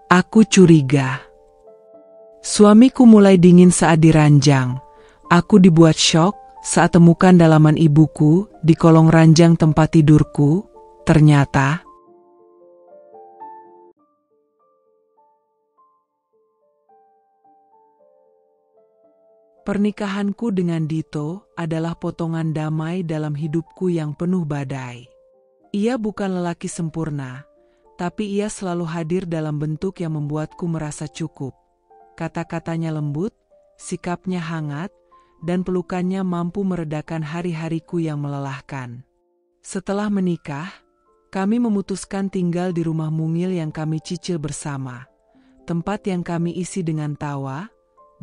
Aku curiga. Suamiku mulai dingin saat diranjang. Aku dibuat syok saat temukan dalaman ibuku di kolong ranjang tempat tidurku. Ternyata pernikahanku dengan Dito adalah potongan damai dalam hidupku yang penuh badai. Ia bukan lelaki sempurna, tapi ia selalu hadir dalam bentuk yang membuatku merasa cukup. Kata-katanya lembut, sikapnya hangat, dan pelukannya mampu meredakan hari-hariku yang melelahkan. Setelah menikah, kami memutuskan tinggal di rumah mungil yang kami cicil bersama. Tempat yang kami isi dengan tawa,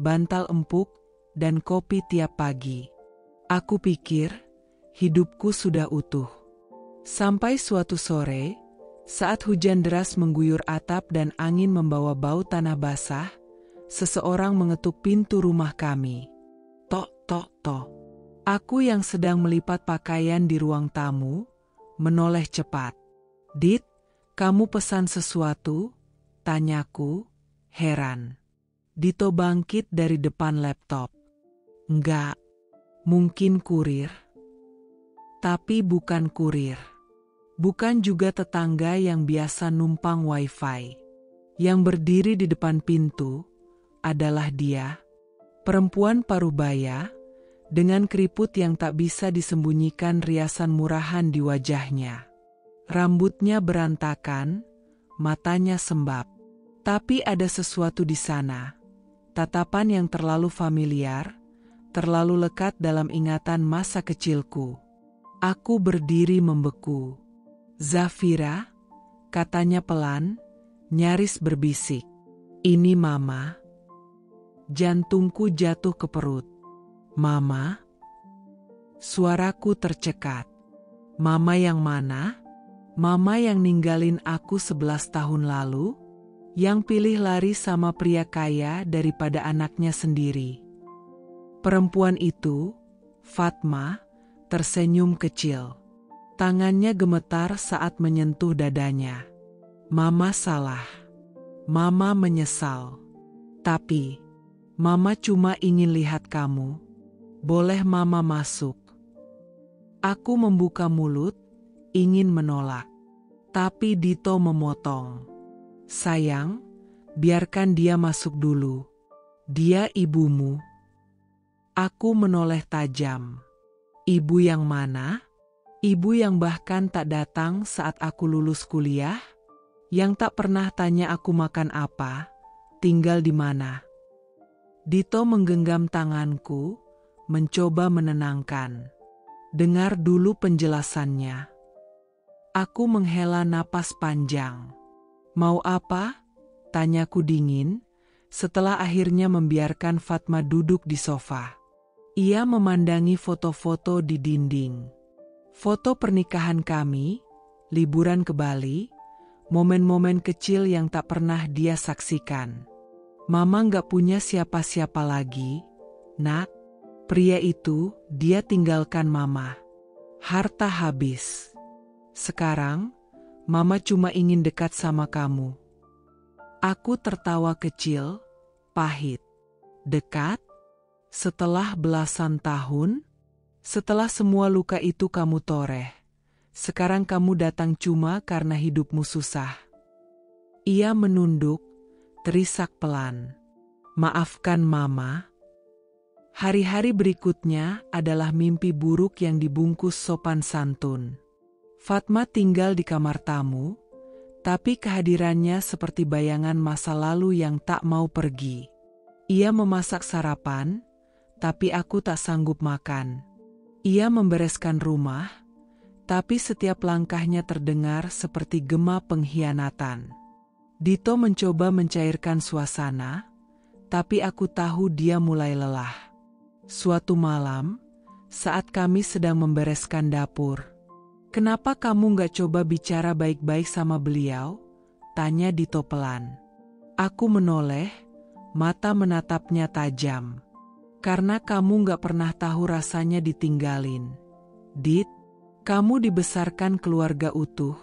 bantal empuk, dan kopi tiap pagi. Aku pikir, hidupku sudah utuh. Sampai suatu sore, saat hujan deras mengguyur atap dan angin membawa bau tanah basah, seseorang mengetuk pintu rumah kami. Tok, tok, tok. Aku yang sedang melipat pakaian di ruang tamu, menoleh cepat. Dit, kamu pesan sesuatu? Tanyaku, heran. Dito bangkit dari depan laptop. Enggak, mungkin kurir. Tapi bukan kurir. Bukan juga tetangga yang biasa numpang wifi. Yang berdiri di depan pintu adalah dia, perempuan parubaya, dengan keriput yang tak bisa disembunyikan riasan murahan di wajahnya. Rambutnya berantakan, matanya sembab. Tapi ada sesuatu di sana, tatapan yang terlalu familiar, terlalu lekat dalam ingatan masa kecilku. Aku berdiri membeku. Zafira, katanya pelan, nyaris berbisik. Ini Mama. Jantungku jatuh ke perut. Mama? Suaraku tercekat. Mama yang mana? Mama yang ninggalin aku 11 tahun lalu? Yang pilih lari sama pria kaya daripada anaknya sendiri. Perempuan itu, Fatma, tersenyum kecil. Tangannya gemetar saat menyentuh dadanya. Mama salah. Mama menyesal. Tapi Mama cuma ingin lihat kamu. Boleh Mama masuk? Aku membuka mulut, ingin menolak. Tapi Dito memotong. Sayang, biarkan dia masuk dulu. Dia ibumu. Aku menoleh tajam. Ibu yang mana? Ibu yang bahkan tak datang saat aku lulus kuliah? Yang tak pernah tanya aku makan apa, tinggal di mana? Dito menggenggam tanganku, mencoba menenangkan. Dengar dulu penjelasannya. Aku menghela napas panjang. Mau apa? Tanyaku dingin, setelah akhirnya membiarkan Fatma duduk di sofa. Ia memandangi foto-foto di dinding. Foto pernikahan kami, liburan ke Bali, momen-momen kecil yang tak pernah dia saksikan. Mama gak punya siapa-siapa lagi, Nak. Pria itu, dia tinggalkan Mama. Harta habis. Sekarang, Mama cuma ingin dekat sama kamu. Aku tertawa kecil, pahit. Dekat? Setelah belasan tahun? Setelah semua luka itu kamu toreh. Sekarang kamu datang cuma karena hidupmu susah. Ia menunduk, terisak pelan. Maafkan Mama. Hari-hari berikutnya adalah mimpi buruk yang dibungkus sopan santun. Fatma tinggal di kamar tamu, tapi kehadirannya seperti bayangan masa lalu yang tak mau pergi. Ia memasak sarapan, tapi aku tak sanggup makan. Ia membereskan rumah, tapi setiap langkahnya terdengar seperti gema pengkhianatan. Dito mencoba mencairkan suasana, tapi aku tahu dia mulai lelah. Suatu malam, saat kami sedang membereskan dapur, "Kenapa kamu gak coba bicara baik-baik sama beliau?" Tanya Dito pelan. Aku menoleh, mata menatapnya tajam. "Karena kamu gak pernah tahu rasanya ditinggalin. Dit, kamu dibesarkan keluarga utuh,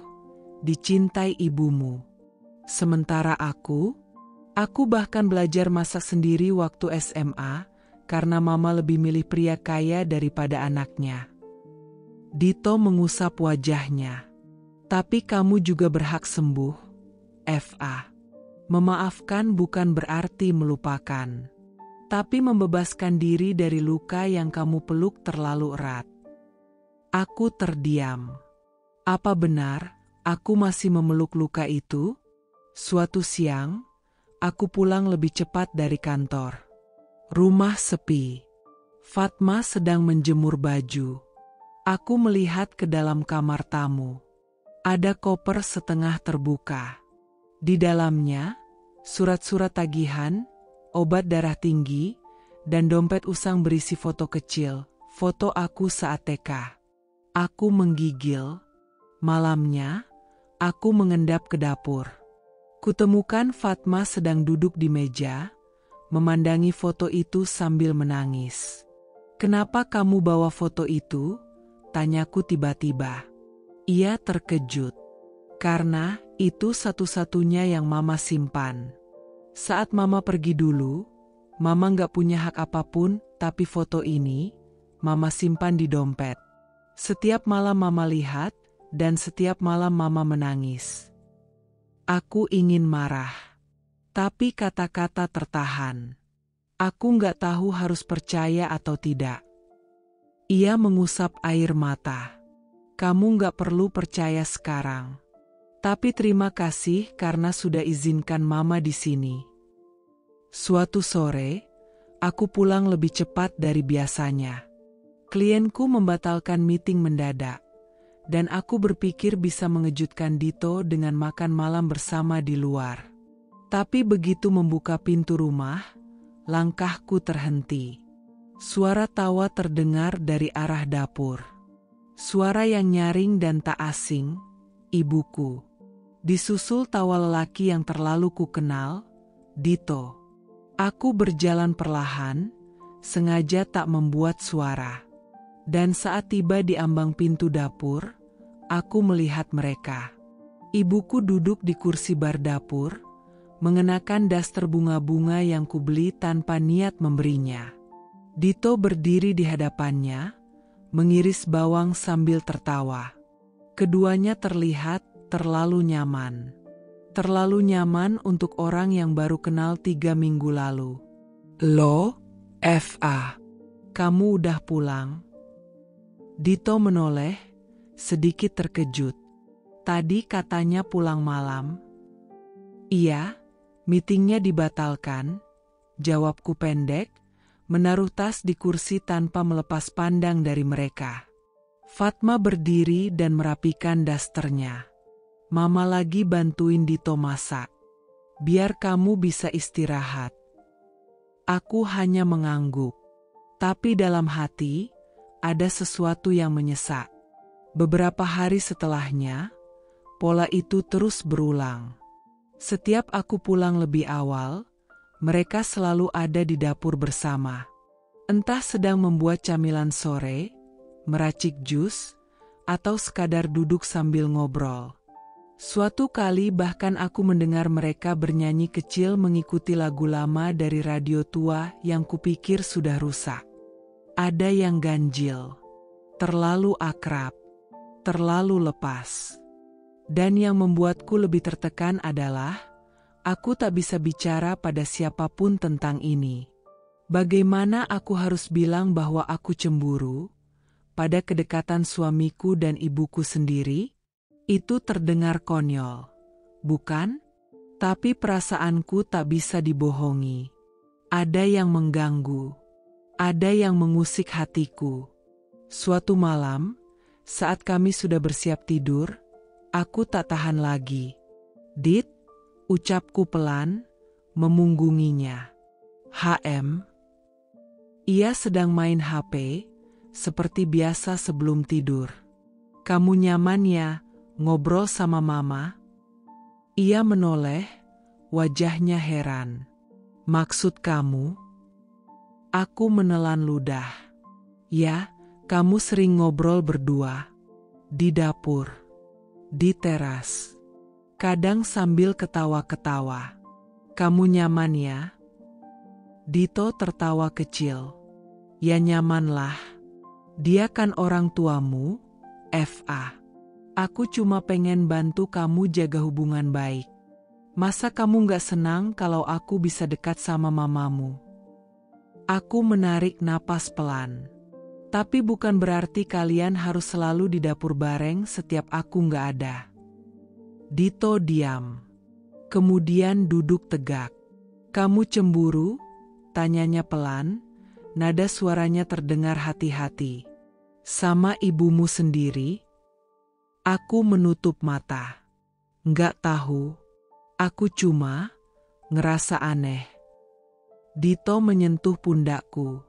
dicintai ibumu. Sementara aku bahkan belajar masak sendiri waktu SMA karena mama lebih milih pria kaya daripada anaknya. Dito mengusap wajahnya. Tapi kamu juga berhak sembuh, Fa. Memaafkan bukan berarti melupakan, tapi membebaskan diri dari luka yang kamu peluk terlalu erat. Aku terdiam. Apa benar aku masih memeluk luka itu? Suatu siang, aku pulang lebih cepat dari kantor. Rumah sepi. Fatma sedang menjemur baju. Aku melihat ke dalam kamar tamu. Ada koper setengah terbuka. Di dalamnya, surat-surat tagihan, obat darah tinggi, dan dompet usang berisi foto kecil, foto aku saat TK. Aku menggigil. Malamnya, aku mengendap ke dapur. Kutemukan Fatma sedang duduk di meja, memandangi foto itu sambil menangis. "Kenapa kamu bawa foto itu?" tanyaku tiba-tiba. Ia terkejut. Karena itu satu-satunya yang Mama simpan. Saat Mama pergi dulu, Mama nggak punya hak apapun, tapi foto ini, Mama simpan di dompet. Setiap malam Mama lihat, dan setiap malam Mama menangis. Aku ingin marah. Tapi kata-kata tertahan. Aku nggak tahu harus percaya atau tidak. Ia mengusap air mata. "Kamu nggak perlu percaya sekarang. Tapi terima kasih karena sudah izinkan Mama di sini." Suatu sore, aku pulang lebih cepat dari biasanya. Klienku membatalkan meeting mendadak, dan aku berpikir bisa mengejutkan Dito dengan makan malam bersama di luar. Tapi begitu membuka pintu rumah, langkahku terhenti. Suara tawa terdengar dari arah dapur. Suara yang nyaring dan tak asing, ibuku. Disusul tawa lelaki yang terlalu kukenal, Dito. Aku berjalan perlahan, sengaja tak membuat suara. Dan saat tiba di ambang pintu dapur, aku melihat mereka. Ibuku duduk di kursi bar dapur, mengenakan daster bunga-bunga yang kubeli tanpa niat memberinya. Dito berdiri di hadapannya, mengiris bawang sambil tertawa. Keduanya terlihat terlalu nyaman. Terlalu nyaman untuk orang yang baru kenal 3 minggu lalu. "Loh, Fa, kamu udah pulang?" Dito menoleh, sedikit terkejut. "Tadi katanya pulang malam." "Iya, meetingnya dibatalkan," jawabku pendek, menaruh tas di kursi tanpa melepas pandang dari mereka. Fatma berdiri dan merapikan dasternya. "Mama lagi bantuin Dito masak. Biar kamu bisa istirahat." Aku hanya mengangguk. Tapi dalam hati, ada sesuatu yang menyesak. Beberapa hari setelahnya, pola itu terus berulang. Setiap aku pulang lebih awal, mereka selalu ada di dapur bersama. Entah sedang membuat camilan sore, meracik jus, atau sekadar duduk sambil ngobrol. Suatu kali bahkan aku mendengar mereka bernyanyi kecil mengikuti lagu lama dari radio tua yang kupikir sudah rusak. Ada yang ganjil, terlalu akrab, terlalu lepas. Dan yang membuatku lebih tertekan adalah, aku tak bisa bicara pada siapapun tentang ini. Bagaimana aku harus bilang bahwa aku cemburu pada kedekatan suamiku dan ibuku sendiri? Itu terdengar konyol, bukan? Tapi perasaanku tak bisa dibohongi. Ada yang mengganggu, ada yang mengusik hatiku. Suatu malam, saat kami sudah bersiap tidur, aku tak tahan lagi. "Dit," ucapku pelan, memunggunginya. "HM." Ia sedang main HP, seperti biasa sebelum tidur. "Kamu nyaman ya, ngobrol sama Mama?" Ia menoleh, wajahnya heran. "Maksud kamu?" Aku menelan ludah. "Ya, kamu sering ngobrol berdua. Di dapur. Di teras. kadang sambil ketawa-ketawa. "Kamu nyaman ya?" Dito tertawa kecil. "Ya nyamanlah. Dia kan orang tuamu, Fa. Aku cuma pengen bantu kamu jaga hubungan baik. Masa kamu gak senang kalau aku bisa dekat sama mamamu?" Aku menarik napas pelan. "Tapi bukan berarti kalian harus selalu di dapur bareng setiap aku gak ada." Dito diam. Kemudian duduk tegak. "Kamu cemburu?" tanyanya pelan, nada suaranya terdengar hati-hati. "Sama ibumu sendiri?" Aku menutup mata. "Nggak tahu. Aku cuma ngerasa aneh." Dito menyentuh pundakku.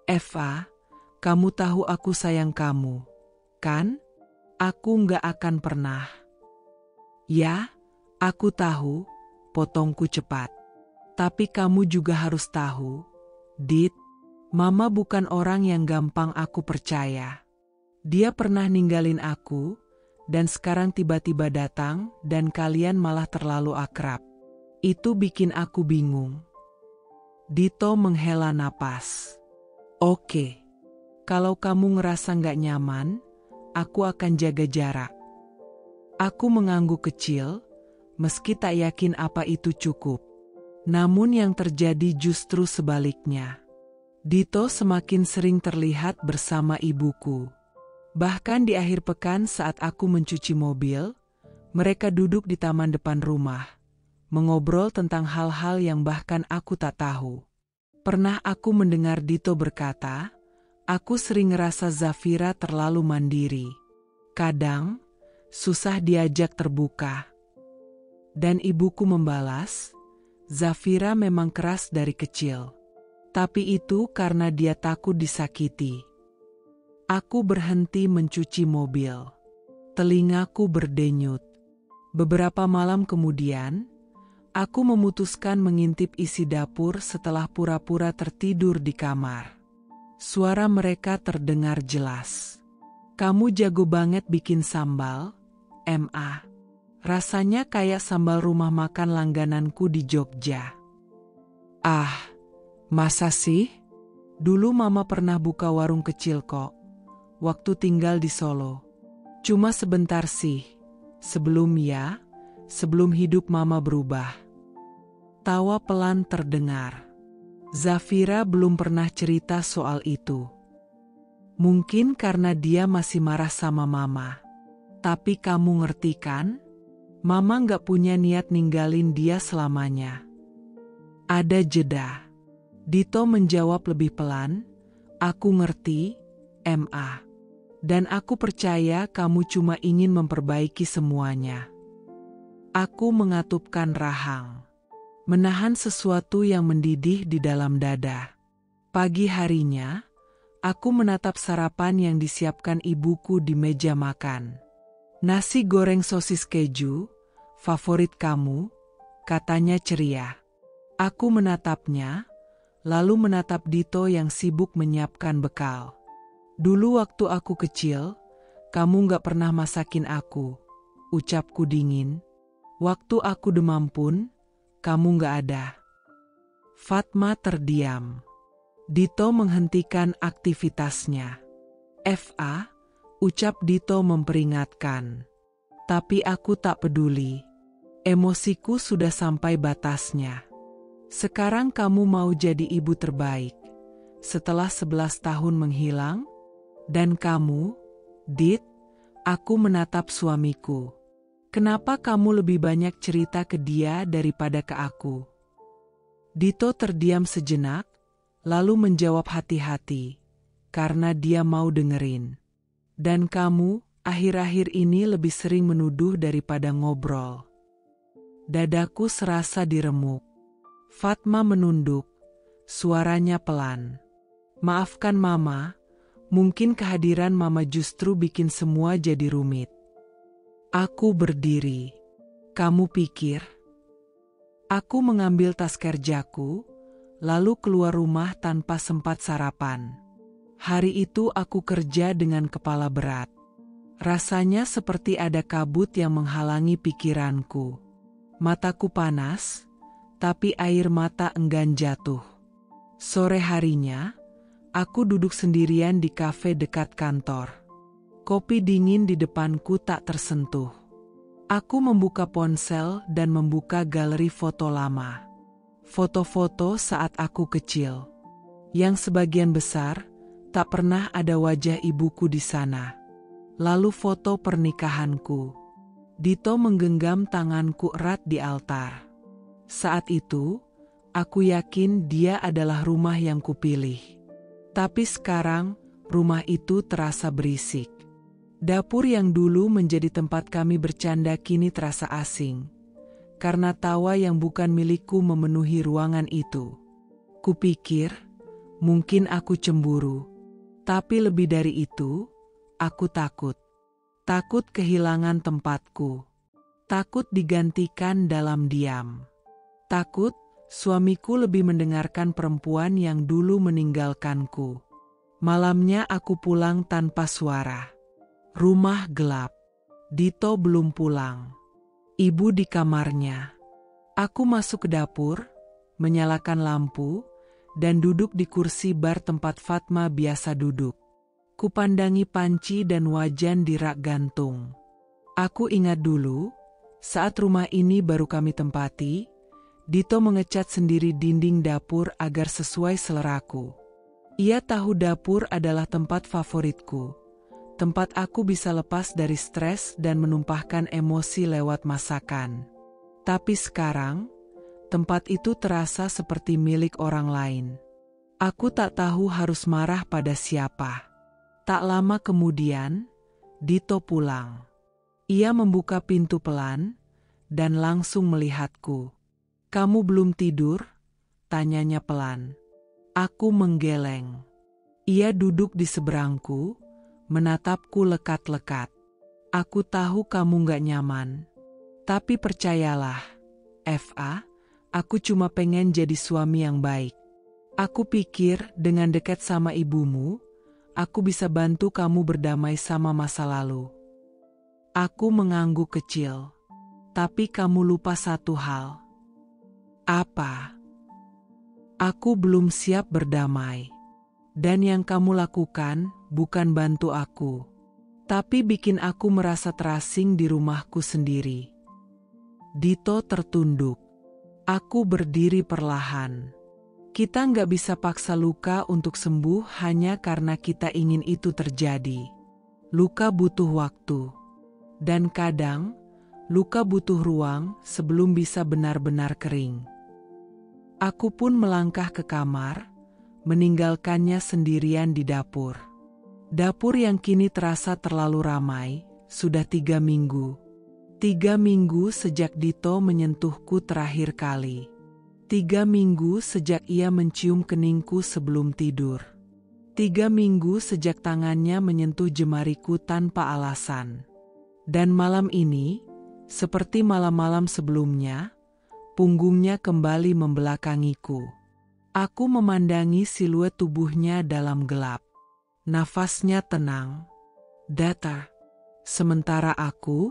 "Eva, kamu tahu aku sayang kamu, kan? Aku nggak akan pernah." "Ya, aku tahu," potongku cepat. "Tapi kamu juga harus tahu, Dit, Mama bukan orang yang gampang aku percaya. Dia pernah ninggalin aku, dan sekarang tiba-tiba datang dan kalian malah terlalu akrab. Itu bikin aku bingung." Dito menghela napas. "Oke, kalau kamu ngerasa nggak nyaman, aku akan jaga jarak." Aku mengangguk kecil, meski tak yakin apa itu cukup. Namun yang terjadi justru sebaliknya. Dito semakin sering terlihat bersama ibuku. Bahkan di akhir pekan saat aku mencuci mobil, mereka duduk di taman depan rumah, mengobrol tentang hal-hal yang bahkan aku tak tahu. Pernah aku mendengar Dito berkata, "Aku sering ngerasa Zafira terlalu mandiri. Kadang, susah diajak terbuka." Dan ibuku membalas, "Zafira memang keras dari kecil. Tapi itu karena dia takut disakiti." Aku berhenti mencuci mobil. Telingaku berdenyut. Beberapa malam kemudian, aku memutuskan mengintip isi dapur setelah pura-pura tertidur di kamar. Suara mereka terdengar jelas. "Kamu jago banget bikin sambal, Ma. Rasanya kayak sambal rumah makan langgananku di Jogja." "Ah, masa sih? Dulu Mama pernah buka warung kecil kok, waktu tinggal di Solo. Cuma sebentar sih, sebelum hidup Mama berubah." Tawa pelan terdengar. Zafira belum pernah cerita soal itu. Mungkin karena dia masih marah sama Mama. Tapi kamu ngerti kan? Mama nggak punya niat ninggalin dia selamanya. Ada jeda. Dito menjawab lebih pelan, "Aku ngerti, Ma. Dan aku percaya kamu cuma ingin memperbaiki semuanya." Aku mengatupkan rahang, menahan sesuatu yang mendidih di dalam dada. Pagi harinya, aku menatap sarapan yang disiapkan ibuku di meja makan. "Nasi goreng sosis keju, favorit kamu," katanya ceria. Aku menatapnya, lalu menatap Dito yang sibuk menyiapkan bekal. "Dulu waktu aku kecil, kamu gak pernah masakin aku," ucapku dingin. "Waktu aku demam pun, kamu gak ada." Fatma terdiam. Dito menghentikan aktivitasnya. "Fa," ucap Dito memperingatkan. Tapi aku tak peduli. Emosiku sudah sampai batasnya. "Sekarang kamu mau jadi ibu terbaik setelah 11 tahun menghilang? Dan kamu, Dit?" Aku menatap suamiku. "Kenapa kamu lebih banyak cerita ke dia daripada ke aku?" Dito terdiam sejenak, lalu menjawab hati-hati, "Karena dia mau dengerin. Dan kamu, akhir-akhir ini lebih sering menuduh daripada ngobrol." Dadaku serasa diremuk. Fatma menunduk, suaranya pelan. "Maafkan Mama, mungkin kehadiran Mama justru bikin semua jadi rumit." Aku berdiri. "Kamu pikir?" Aku mengambil tas kerjaku, lalu keluar rumah tanpa sempat sarapan. Hari itu aku kerja dengan kepala berat. Rasanya seperti ada kabut yang menghalangi pikiranku. Mataku panas, tapi air mata enggan jatuh. Sore harinya, aku duduk sendirian di kafe dekat kantor. Kopi dingin di depanku tak tersentuh. Aku membuka ponsel dan membuka galeri foto lama. Foto-foto saat aku kecil. Yang sebagian besar, tak pernah ada wajah ibuku di sana. Lalu foto pernikahanku. Dito menggenggam tanganku erat di altar. Saat itu, aku yakin dia adalah rumah yang kupilih. Tapi sekarang, rumah itu terasa berisik. Dapur yang dulu menjadi tempat kami bercanda kini terasa asing. Karena tawa yang bukan milikku memenuhi ruangan itu. Kupikir, mungkin aku cemburu. Tapi lebih dari itu, aku takut. Takut kehilangan tempatku. Takut digantikan dalam diam. Takut suamiku lebih mendengarkan perempuan yang dulu meninggalkanku. Malamnya aku pulang tanpa suara. Rumah gelap. Dito belum pulang. Ibu di kamarnya. Aku masuk ke dapur, menyalakan lampu, dan duduk di kursi bar tempat Fatma biasa duduk. Kupandangi panci dan wajan di rak gantung. Aku ingat dulu, saat rumah ini baru kami tempati, Dito mengecat sendiri dinding dapur agar sesuai seleraku. Ia tahu dapur adalah tempat favoritku. Tempat aku bisa lepas dari stres dan menumpahkan emosi lewat masakan. Tapi sekarang, tempat itu terasa seperti milik orang lain. Aku tak tahu harus marah pada siapa. Tak lama kemudian, Dito pulang. Ia membuka pintu pelan dan langsung melihatku. "Kamu belum tidur?" tanyanya pelan. Aku menggeleng. Ia duduk di seberangku, menatapku lekat-lekat. "Aku tahu kamu gak nyaman. Tapi percayalah, Fa, aku cuma pengen jadi suami yang baik. Aku pikir dengan dekat sama ibumu, aku bisa bantu kamu berdamai sama masa lalu." Aku mengangguk kecil. "Tapi kamu lupa satu hal." "Apa?" "Aku belum siap berdamai. Dan yang kamu lakukan bukan bantu aku, tapi bikin aku merasa terasing di rumahku sendiri." Dito tertunduk. Aku berdiri perlahan. Kita nggak bisa paksa luka untuk sembuh hanya karena kita ingin itu terjadi. Luka butuh waktu. Dan kadang, luka butuh ruang sebelum bisa benar-benar kering. Aku pun melangkah ke kamar, meninggalkannya sendirian di dapur. Dapur yang kini terasa terlalu ramai, sudah 3 minggu. 3 minggu sejak Dito menyentuhku terakhir kali. 3 minggu sejak ia mencium keningku sebelum tidur. 3 minggu sejak tangannya menyentuh jemariku tanpa alasan. Dan malam ini, seperti malam-malam sebelumnya, punggungnya kembali membelakangiku. Aku memandangi siluet tubuhnya dalam gelap. Nafasnya tenang, datar. Sementara aku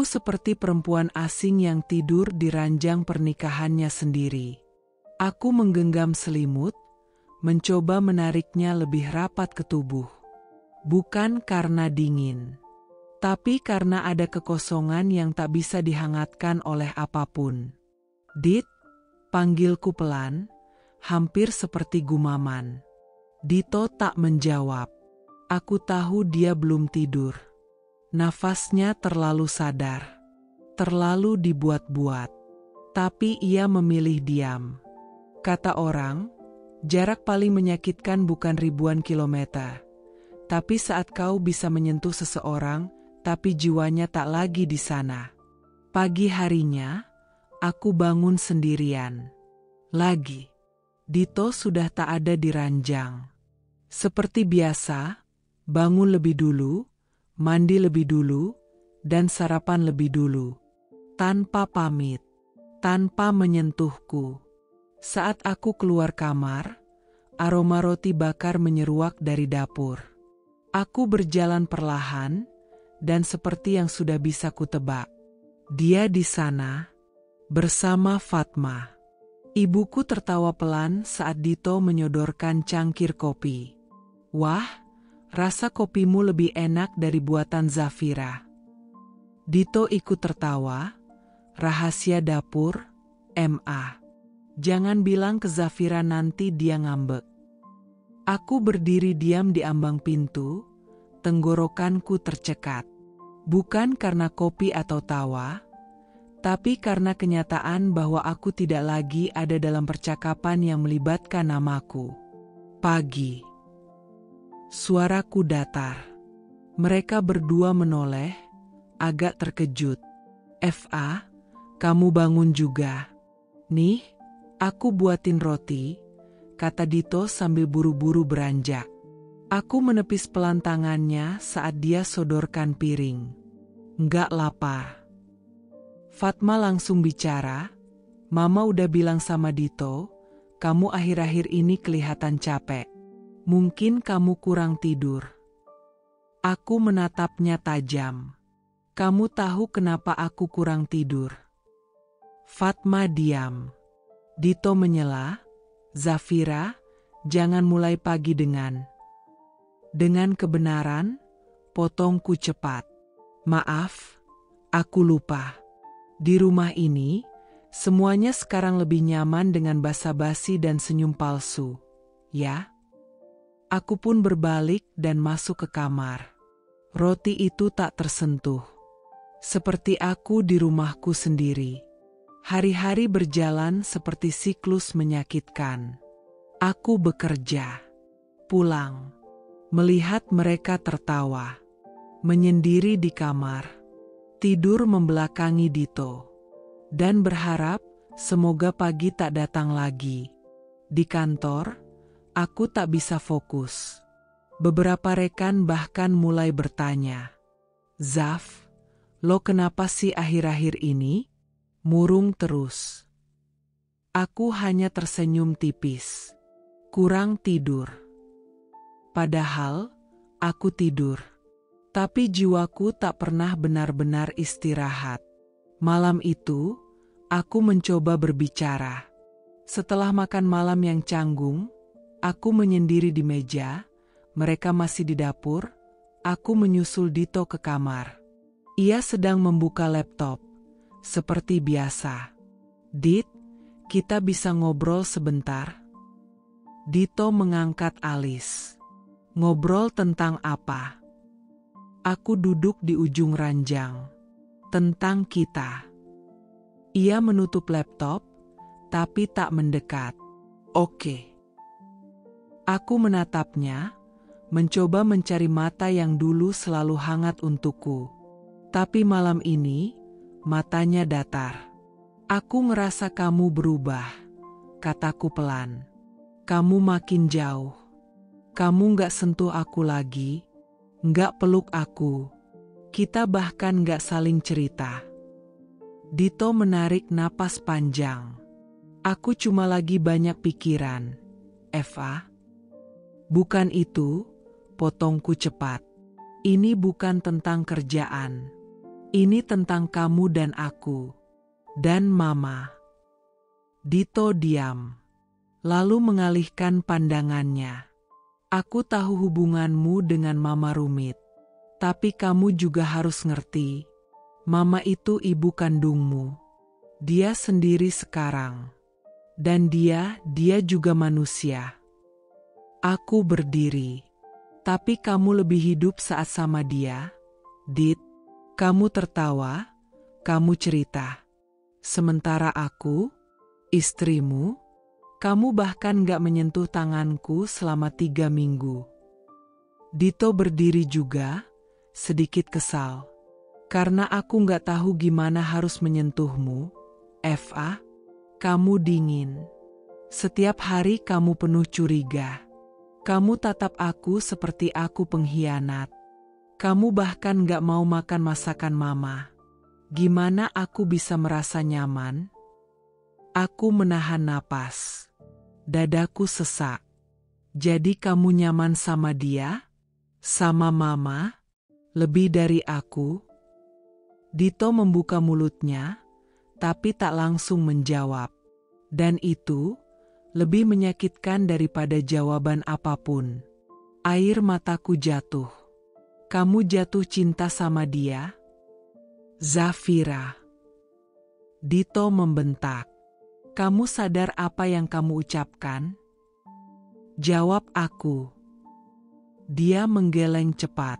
seperti perempuan asing yang tidur di ranjang pernikahannya sendiri. Aku menggenggam selimut, mencoba menariknya lebih rapat ke tubuh. Bukan karena dingin, tapi karena ada kekosongan yang tak bisa dihangatkan oleh apapun. "Dit," panggilku pelan, hampir seperti gumaman. Dito tak menjawab. Aku tahu dia belum tidur. Nafasnya terlalu sadar, terlalu dibuat-buat. Tapi ia memilih diam. Kata orang, jarak paling menyakitkan bukan ribuan kilometer. Tapi saat kau bisa menyentuh seseorang, tapi jiwanya tak lagi di sana. Pagi harinya, aku bangun sendirian. Lagi. Dito sudah tak ada di ranjang. Seperti biasa, bangun lebih dulu, mandi lebih dulu, dan sarapan lebih dulu. Tanpa pamit, tanpa menyentuhku. Saat aku keluar kamar, aroma roti bakar menyeruak dari dapur. Aku berjalan perlahan, dan seperti yang sudah bisa kutebak, dia di sana bersama Fatma. Ibuku tertawa pelan saat Dito menyodorkan cangkir kopi. Wah, rasa kopimu lebih enak dari buatan Zafira. Dito ikut tertawa. Rahasia dapur, MA. Jangan bilang ke Zafira, nanti dia ngambek. Aku berdiri diam di ambang pintu, tenggorokanku tercekat. Bukan karena kopi atau tawa, tapi karena kenyataan bahwa aku tidak lagi ada dalam percakapan yang melibatkan namaku. Pagi. Suaraku datar. Mereka berdua menoleh, agak terkejut. FA, kamu bangun juga. Nih, aku buatin roti, kata Dito sambil buru-buru beranjak. Aku menepis pelan tangannya saat dia sodorkan piring. Nggak lapar. Fatma langsung bicara, Mama udah bilang sama Dito, kamu akhir-akhir ini kelihatan capek. Mungkin kamu kurang tidur. Aku menatapnya tajam. Kamu tahu kenapa aku kurang tidur? Fatma diam. Dito menyela, Zafira, jangan mulai pagi dengan kebenaran, potongku cepat. Maaf, aku lupa. Di rumah ini, semuanya sekarang lebih nyaman dengan basa-basi dan senyum palsu. Ya? Aku pun berbalik dan masuk ke kamar. Roti itu tak tersentuh. Seperti aku di rumahku sendiri. Hari-hari berjalan seperti siklus menyakitkan. Aku bekerja, pulang, melihat mereka tertawa, menyendiri di kamar, tidur membelakangi Dito, dan berharap semoga pagi tak datang lagi. Di kantor, aku tak bisa fokus. Beberapa rekan bahkan mulai bertanya, Zaf, lo kenapa sih akhir-akhir ini? Murung terus. Aku hanya tersenyum tipis. Kurang tidur. Padahal, aku tidur. Tapi jiwaku tak pernah benar-benar istirahat. Malam itu, aku mencoba berbicara. Setelah makan malam yang canggung, aku menyendiri di meja, mereka masih di dapur, aku menyusul Dito ke kamar. Ia sedang membuka laptop. Seperti biasa. Dit, kita bisa ngobrol sebentar? Dito mengangkat alis. Ngobrol tentang apa? Aku duduk di ujung ranjang. Tentang kita. Ia menutup laptop, tapi tak mendekat. Oke. Aku menatapnya, mencoba mencari mata yang dulu selalu hangat untukku. Tapi malam ini, matanya datar. Aku ngerasa kamu berubah, kataku pelan. Kamu makin jauh. Kamu gak sentuh aku lagi, gak peluk aku. Kita bahkan gak saling cerita. Dito menarik napas panjang. Aku cuma lagi banyak pikiran. Eva? Bukan itu, potongku cepat. Ini bukan tentang kerjaan. Ini tentang kamu dan aku. Dan Mama. Dito diam. Lalu mengalihkan pandangannya. Aku tahu hubunganmu dengan Mama rumit. Tapi kamu juga harus ngerti. Mama itu ibu kandungmu. Dia sendiri sekarang. Dan dia juga manusia. Aku berdiri. Tapi kamu lebih hidup saat sama dia, Dit. Kamu tertawa, kamu cerita. Sementara aku, istrimu, kamu bahkan gak menyentuh tanganku selama 3 minggu. Dito berdiri juga, sedikit kesal. Karena aku gak tahu gimana harus menyentuhmu, Eva, kamu dingin. Setiap hari kamu penuh curiga. Kamu tatap aku seperti aku pengkhianat. Kamu bahkan gak mau makan masakan Mama. Gimana aku bisa merasa nyaman? Aku menahan napas. Dadaku sesak. Jadi kamu nyaman sama dia? Sama Mama? Lebih dari aku? Dito membuka mulutnya, tapi tak langsung menjawab. Dan itu lebih menyakitkan daripada jawaban apapun. Air mataku jatuh. Kamu jatuh cinta sama dia? Zafira. Dito membentak. Kamu sadar apa yang kamu ucapkan? Jawab aku. Dia menggeleng cepat.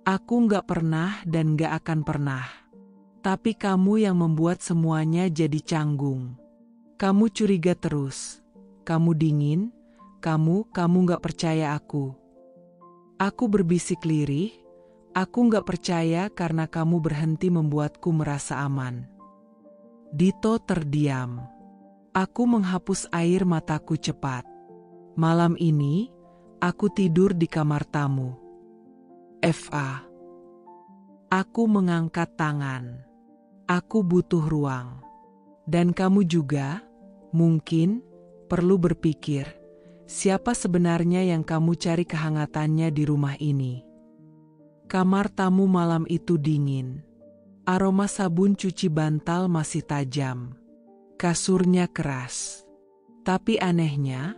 Aku nggak pernah dan nggak akan pernah. Tapi kamu yang membuat semuanya jadi canggung. Kamu curiga terus. Kamu dingin. Kamu nggak percaya aku. Aku berbisik lirih. Aku nggak percaya karena kamu berhenti membuatku merasa aman. Dito terdiam. Aku menghapus air mataku cepat. Malam ini, aku tidur di kamar tamu. Fa. Aku mengangkat tangan. Aku butuh ruang. Dan kamu juga, mungkin, perlu berpikir, siapa sebenarnya yang kamu cari kehangatannya di rumah ini. Kamar tamu malam itu dingin. Aroma sabun cuci bantal masih tajam. Kasurnya keras. Tapi anehnya,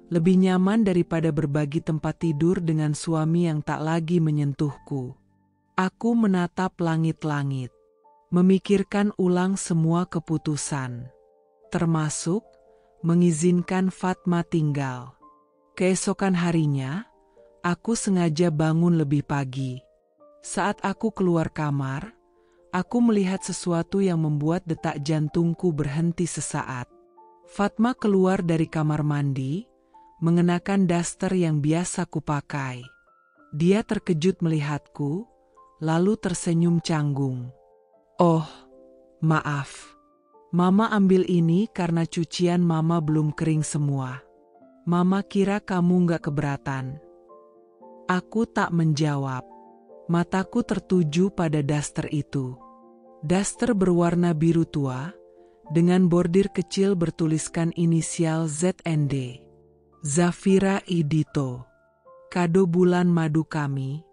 lebih nyaman daripada berbagi tempat tidur dengan suami yang tak lagi menyentuhku. Aku menatap langit-langit, memikirkan ulang semua keputusan, termasuk mengizinkan Fatma tinggal. Keesokan harinya, aku sengaja bangun lebih pagi. Saat aku keluar kamar, aku melihat sesuatu yang membuat detak jantungku berhenti sesaat. Fatma keluar dari kamar mandi, mengenakan daster yang biasa kupakai. Dia terkejut melihatku, lalu tersenyum canggung. Oh, maaf. Mama ambil ini karena cucian Mama belum kering semua. Mama kira kamu nggak keberatan. Aku tak menjawab. Mataku tertuju pada daster itu. Daster berwarna biru tua, dengan bordir kecil bertuliskan inisial ZND. Zafira Dito. Kado bulan madu kami.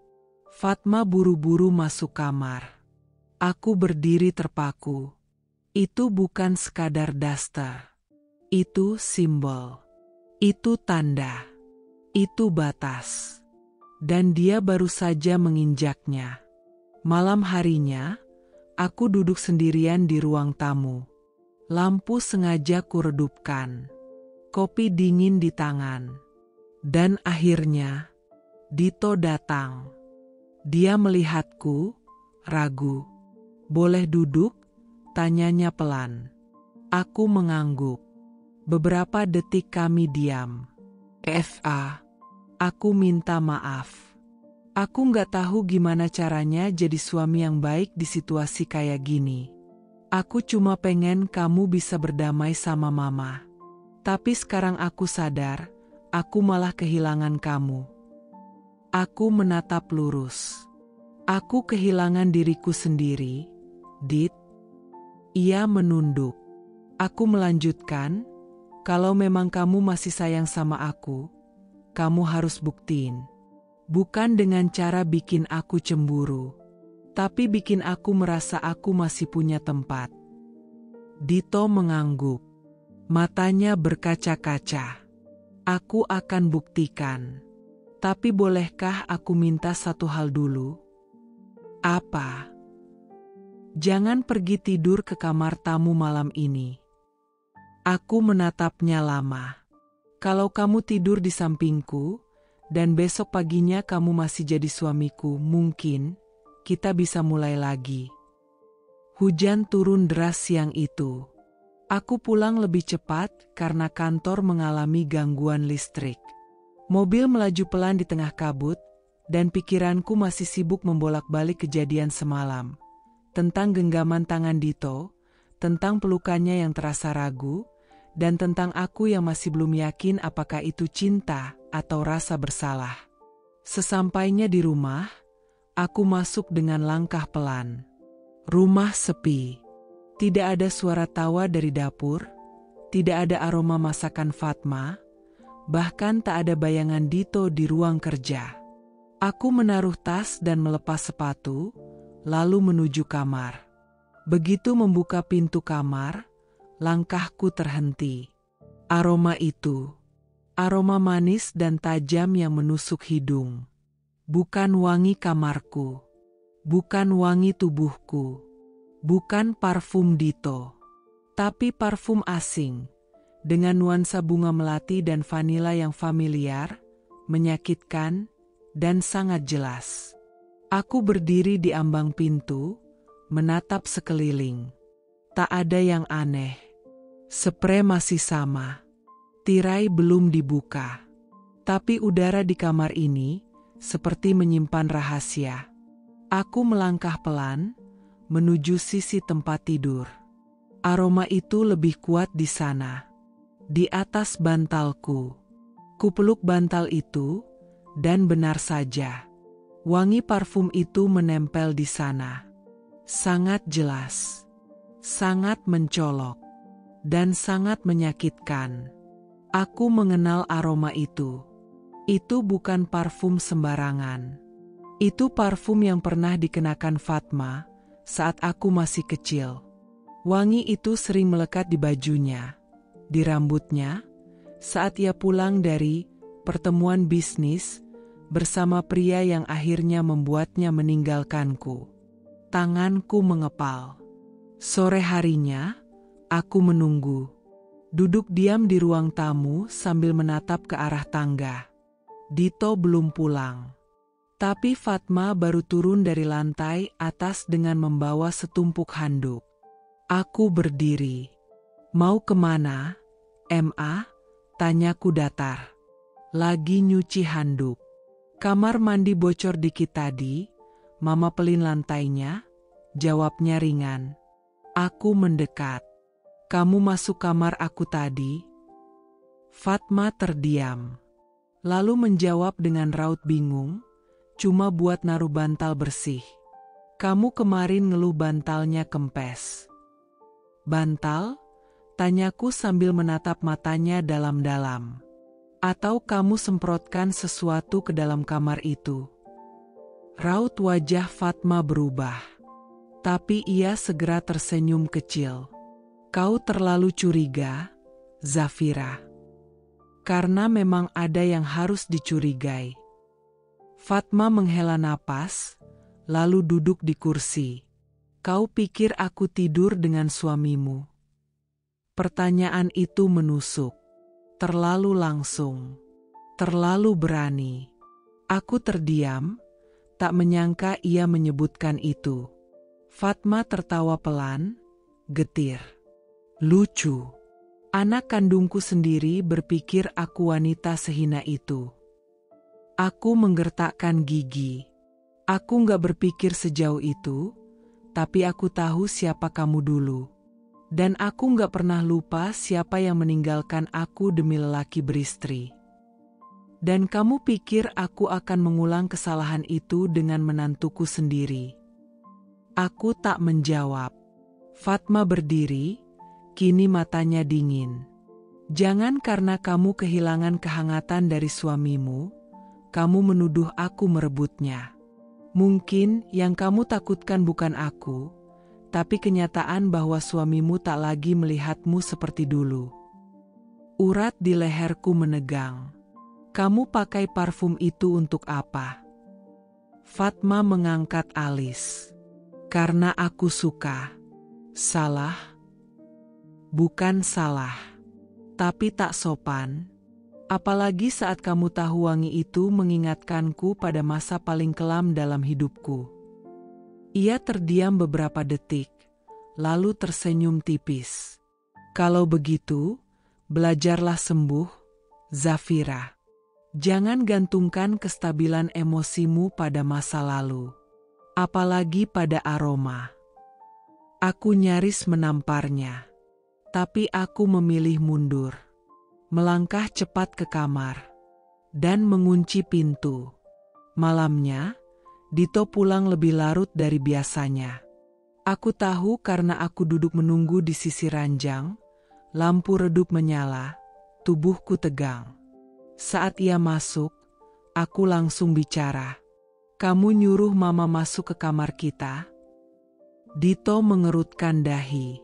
Fatma buru-buru masuk kamar. Aku berdiri terpaku. Itu bukan sekadar daster. Itu simbol. Itu tanda. Itu batas. Dan dia baru saja menginjaknya. Malam harinya, aku duduk sendirian di ruang tamu. Lampu sengaja kuredupkan. Kopi dingin di tangan. Dan akhirnya, Dito datang. Dia melihatku, ragu. Boleh duduk? Tanyanya pelan. Aku mengangguk. Beberapa detik kami diam. Fa. Aku minta maaf. Aku nggak tahu gimana caranya jadi suami yang baik di situasi kayak gini. Aku cuma pengen kamu bisa berdamai sama Mama. Tapi sekarang aku sadar, aku malah kehilangan kamu. Aku menatap lurus. Aku kehilangan diriku sendiri, Dit. Ia menunduk. Aku melanjutkan, kalau memang kamu masih sayang sama aku, kamu harus buktiin. Bukan dengan cara bikin aku cemburu, tapi bikin aku merasa aku masih punya tempat. Dito mengangguk. Matanya berkaca-kaca. Aku akan buktikan. Tapi bolehkah aku minta satu hal dulu? Apa? Jangan pergi tidur ke kamar tamu malam ini. Aku menatapnya lama. Kalau kamu tidur di sampingku, dan besok paginya kamu masih jadi suamiku, mungkin kita bisa mulai lagi. Hujan turun deras siang itu. Aku pulang lebih cepat karena kantor mengalami gangguan listrik. Mobil melaju pelan di tengah kabut, dan pikiranku masih sibuk membolak-balik kejadian semalam. Tentang genggaman tangan Dito, tentang pelukannya yang terasa ragu, dan tentang aku yang masih belum yakin apakah itu cinta atau rasa bersalah. Sesampainya di rumah, aku masuk dengan langkah pelan. Rumah sepi. Tidak ada suara tawa dari dapur, tidak ada aroma masakan Fatma, bahkan tak ada bayangan Dito di ruang kerja. Aku menaruh tas dan melepas sepatu, lalu menuju kamar. Begitu membuka pintu kamar, langkahku terhenti. Aroma itu, aroma manis dan tajam yang menusuk hidung. Bukan wangi kamarku, bukan wangi tubuhku, bukan parfum Dito, tapi parfum asing, dengan nuansa bunga melati dan vanila yang familiar, menyakitkan, dan sangat jelas. Aku berdiri di ambang pintu, menatap sekeliling. Tak ada yang aneh. Sprei masih sama. Tirai belum dibuka. Tapi udara di kamar ini seperti menyimpan rahasia. Aku melangkah pelan menuju sisi tempat tidur. Aroma itu lebih kuat di sana. Di atas bantalku. Kupeluk bantal itu, dan benar saja. Wangi parfum itu menempel di sana. Sangat jelas. Sangat mencolok. Dan sangat menyakitkan. Aku mengenal aroma itu. Itu bukan parfum sembarangan. Itu parfum yang pernah dikenakan Fatma saat aku masih kecil. Wangi itu sering melekat di bajunya, di rambutnya, saat ia pulang dari pertemuan bisnis bersama pria yang akhirnya membuatnya meninggalkanku. Tanganku mengepal. Sore harinya, aku menunggu. Duduk diam di ruang tamu sambil menatap ke arah tangga. Dito belum pulang. Tapi Fatma baru turun dari lantai atas dengan membawa setumpuk handuk. Aku berdiri. Mau kemana, Ma? Tanyaku datar. Lagi nyuci handuk. Kamar mandi bocor dikit tadi, Mama pelin lantainya, jawabnya ringan. Aku mendekat. Kamu masuk kamar aku tadi? Fatma terdiam. Lalu menjawab dengan raut bingung, cuma buat naruh bantal bersih. Kamu kemarin ngeluh bantalnya kempes. Bantal? Tanyaku sambil menatap matanya dalam-dalam. Atau kamu semprotkan sesuatu ke dalam kamar itu? Raut wajah Fatma berubah. Tapi ia segera tersenyum kecil. Kau terlalu curiga, Zafira. Karena memang ada yang harus dicurigai. Fatma menghela napas, lalu duduk di kursi. Kau pikir aku tidur dengan suamimu? Pertanyaan itu menusuk. Terlalu langsung. Terlalu berani. Aku terdiam, tak menyangka ia menyebutkan itu. Fatma tertawa pelan, getir. Lucu. Anak kandungku sendiri berpikir aku wanita sehina itu. Aku menggertakkan gigi. Aku gak berpikir sejauh itu, tapi aku tahu siapa kamu dulu. Dan aku gak pernah lupa siapa yang meninggalkan aku demi lelaki beristri. Dan kamu pikir aku akan mengulang kesalahan itu dengan menantuku sendiri? Aku tak menjawab. Fatma berdiri, kini matanya dingin. Jangan karena kamu kehilangan kehangatan dari suamimu, kamu menuduh aku merebutnya. Mungkin yang kamu takutkan bukan aku, tapi kenyataan bahwa suamimu tak lagi melihatmu seperti dulu. Urat di leherku menegang. Kamu pakai parfum itu untuk apa? Fatma mengangkat alis. Karena aku suka. Salah? Bukan salah. Tapi tak sopan. Apalagi saat kamu tahu wangi itu mengingatkanku pada masa paling kelam dalam hidupku. Ia terdiam beberapa detik, lalu tersenyum tipis. Kalau begitu, belajarlah sembuh, Zafira. Jangan gantungkan kestabilan emosimu pada masa lalu. Apalagi pada aroma. Aku nyaris menamparnya. Tapi aku memilih mundur. Melangkah cepat ke kamar. Dan mengunci pintu. Malamnya, Dito pulang lebih larut dari biasanya. Aku tahu karena aku duduk menunggu di sisi ranjang, lampu redup menyala, tubuhku tegang. Saat ia masuk, aku langsung bicara. Kamu nyuruh mama masuk ke kamar kita? Dito mengerutkan dahi.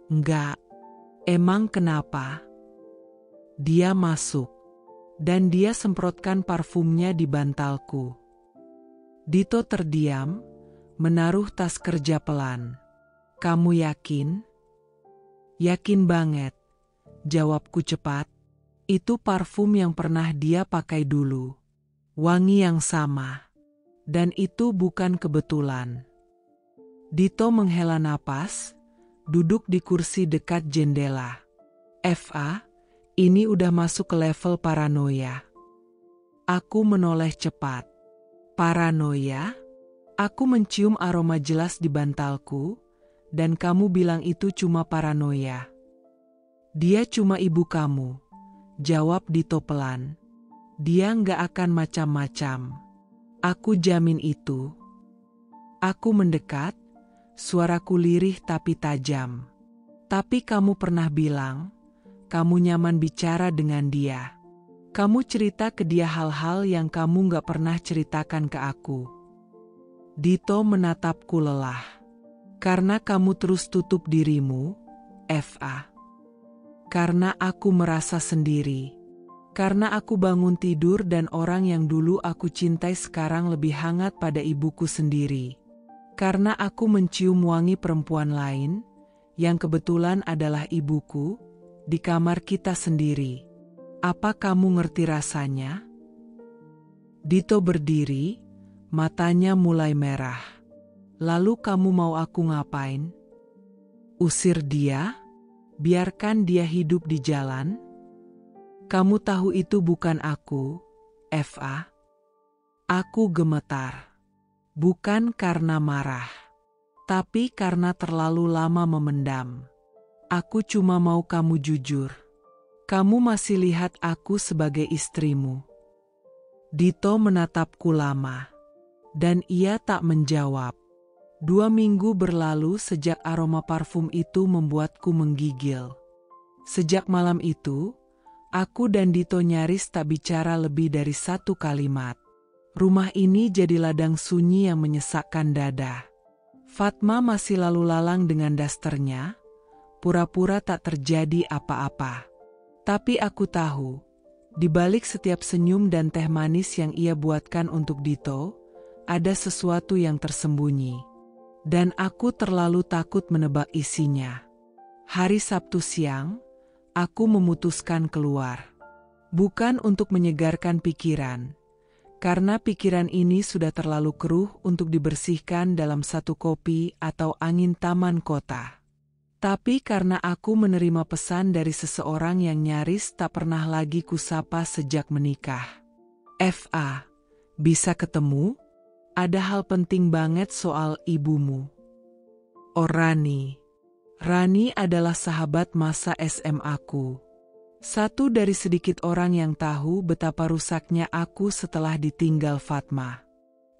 Enggak. Emang kenapa? Dia masuk. Dan dia semprotkan parfumnya di bantalku. Dito terdiam, menaruh tas kerja pelan. Kamu yakin? Yakin banget. Jawabku cepat. Itu parfum yang pernah dia pakai dulu. Wangi yang sama. Dan itu bukan kebetulan. Dito menghela napas, duduk di kursi dekat jendela. FA, ini udah masuk ke level paranoia. Aku menoleh cepat. Paranoia? Aku mencium aroma jelas di bantalku, dan kamu bilang itu cuma paranoia. Dia cuma ibu kamu, jawab Dito pelan. Dia nggak akan macam-macam. Aku jamin itu. Aku mendekat, suaraku lirih tapi tajam. Tapi kamu pernah bilang, kamu nyaman bicara dengan dia. Kamu cerita ke dia hal-hal yang kamu nggak pernah ceritakan ke aku. Dito menatapku lelah. Karena kamu terus tutup dirimu, FA. Karena aku merasa sendiri. Karena aku bangun tidur dan orang yang dulu aku cintai sekarang lebih hangat pada ibuku sendiri. Karena aku mencium wangi perempuan lain, yang kebetulan adalah ibuku, di kamar kita sendiri. Apa kamu ngerti rasanya? Dito berdiri, matanya mulai merah. Lalu kamu mau aku ngapain? Usir dia? Biarkan dia hidup di jalan? Kamu tahu itu bukan aku, FA. Aku gemetar. Bukan karena marah, tapi karena terlalu lama memendam. Aku cuma mau kamu jujur. Kamu masih lihat aku sebagai istrimu. Dito menatapku lama, dan ia tak menjawab. 2 minggu berlalu sejak aroma parfum itu membuatku menggigil. Sejak malam itu, aku dan Dito nyaris tak bicara lebih dari 1 kalimat. Rumah ini jadi ladang sunyi yang menyesakkan dada. Fatma masih lalu lalang dengan dasternya, pura-pura tak terjadi apa-apa. Tapi aku tahu, di balik setiap senyum dan teh manis yang ia buatkan untuk Dito, ada sesuatu yang tersembunyi. Dan aku terlalu takut menebak isinya. Hari Sabtu siang, aku memutuskan keluar. Bukan untuk menyegarkan pikiran, karena pikiran ini sudah terlalu keruh untuk dibersihkan dalam 1 kopi atau angin taman kota. Tapi karena aku menerima pesan dari seseorang yang nyaris tak pernah lagi kusapa sejak menikah. FA, bisa ketemu? Ada hal penting banget soal ibumu. Oh Rani. Rani adalah sahabat masa SMA-ku. Satu dari sedikit orang yang tahu betapa rusaknya aku setelah ditinggal Fatma.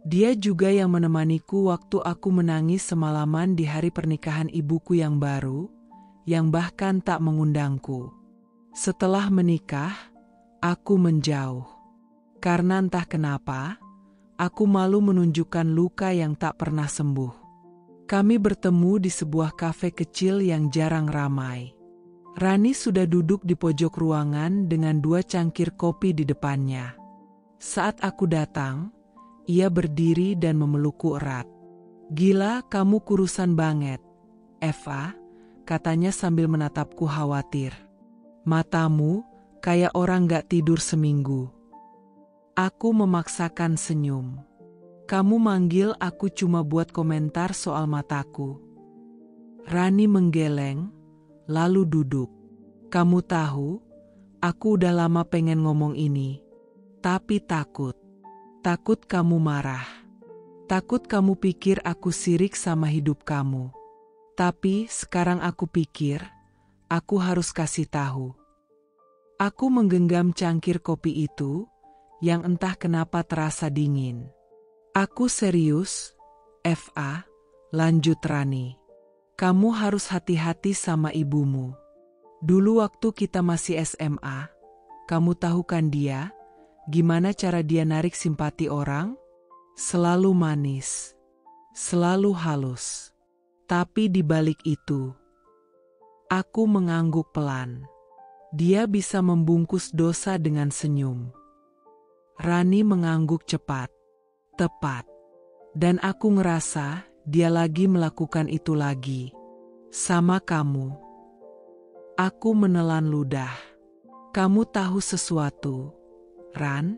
Dia juga yang menemaniku waktu aku menangis semalaman di hari pernikahan ibuku yang baru, yang bahkan tak mengundangku. Setelah menikah, aku menjauh. Karena entah kenapa, aku malu menunjukkan luka yang tak pernah sembuh. Kami bertemu di sebuah kafe kecil yang jarang ramai. Rani sudah duduk di pojok ruangan dengan 2 cangkir kopi di depannya. Saat aku datang, ia berdiri dan memelukku erat. Gila, kamu kurusan banget, Eva, katanya sambil menatapku khawatir. Matamu kayak orang gak tidur seminggu. Aku memaksakan senyum. Kamu manggil aku cuma buat komentar soal mataku. Rani menggeleng, lalu duduk. Kamu tahu, aku udah lama pengen ngomong ini. Tapi takut. Takut kamu marah. Takut kamu pikir aku sirik sama hidup kamu. Tapi sekarang aku pikir, aku harus kasih tahu. Aku menggenggam cangkir kopi itu, yang entah kenapa terasa dingin. Aku serius, FA, lanjut Rani. Kamu harus hati-hati sama ibumu. Dulu waktu kita masih SMA, kamu tahu kan dia, gimana cara dia narik simpati orang? selalu manis, selalu halus. Tapi di balik itu, aku mengangguk pelan. Dia bisa membungkus dosa dengan senyum. Rani mengangguk cepat, tepat. Dan aku ngerasa dia lagi melakukan itu lagi. Sama kamu. Aku menelan ludah. Kamu tahu sesuatu, Ran?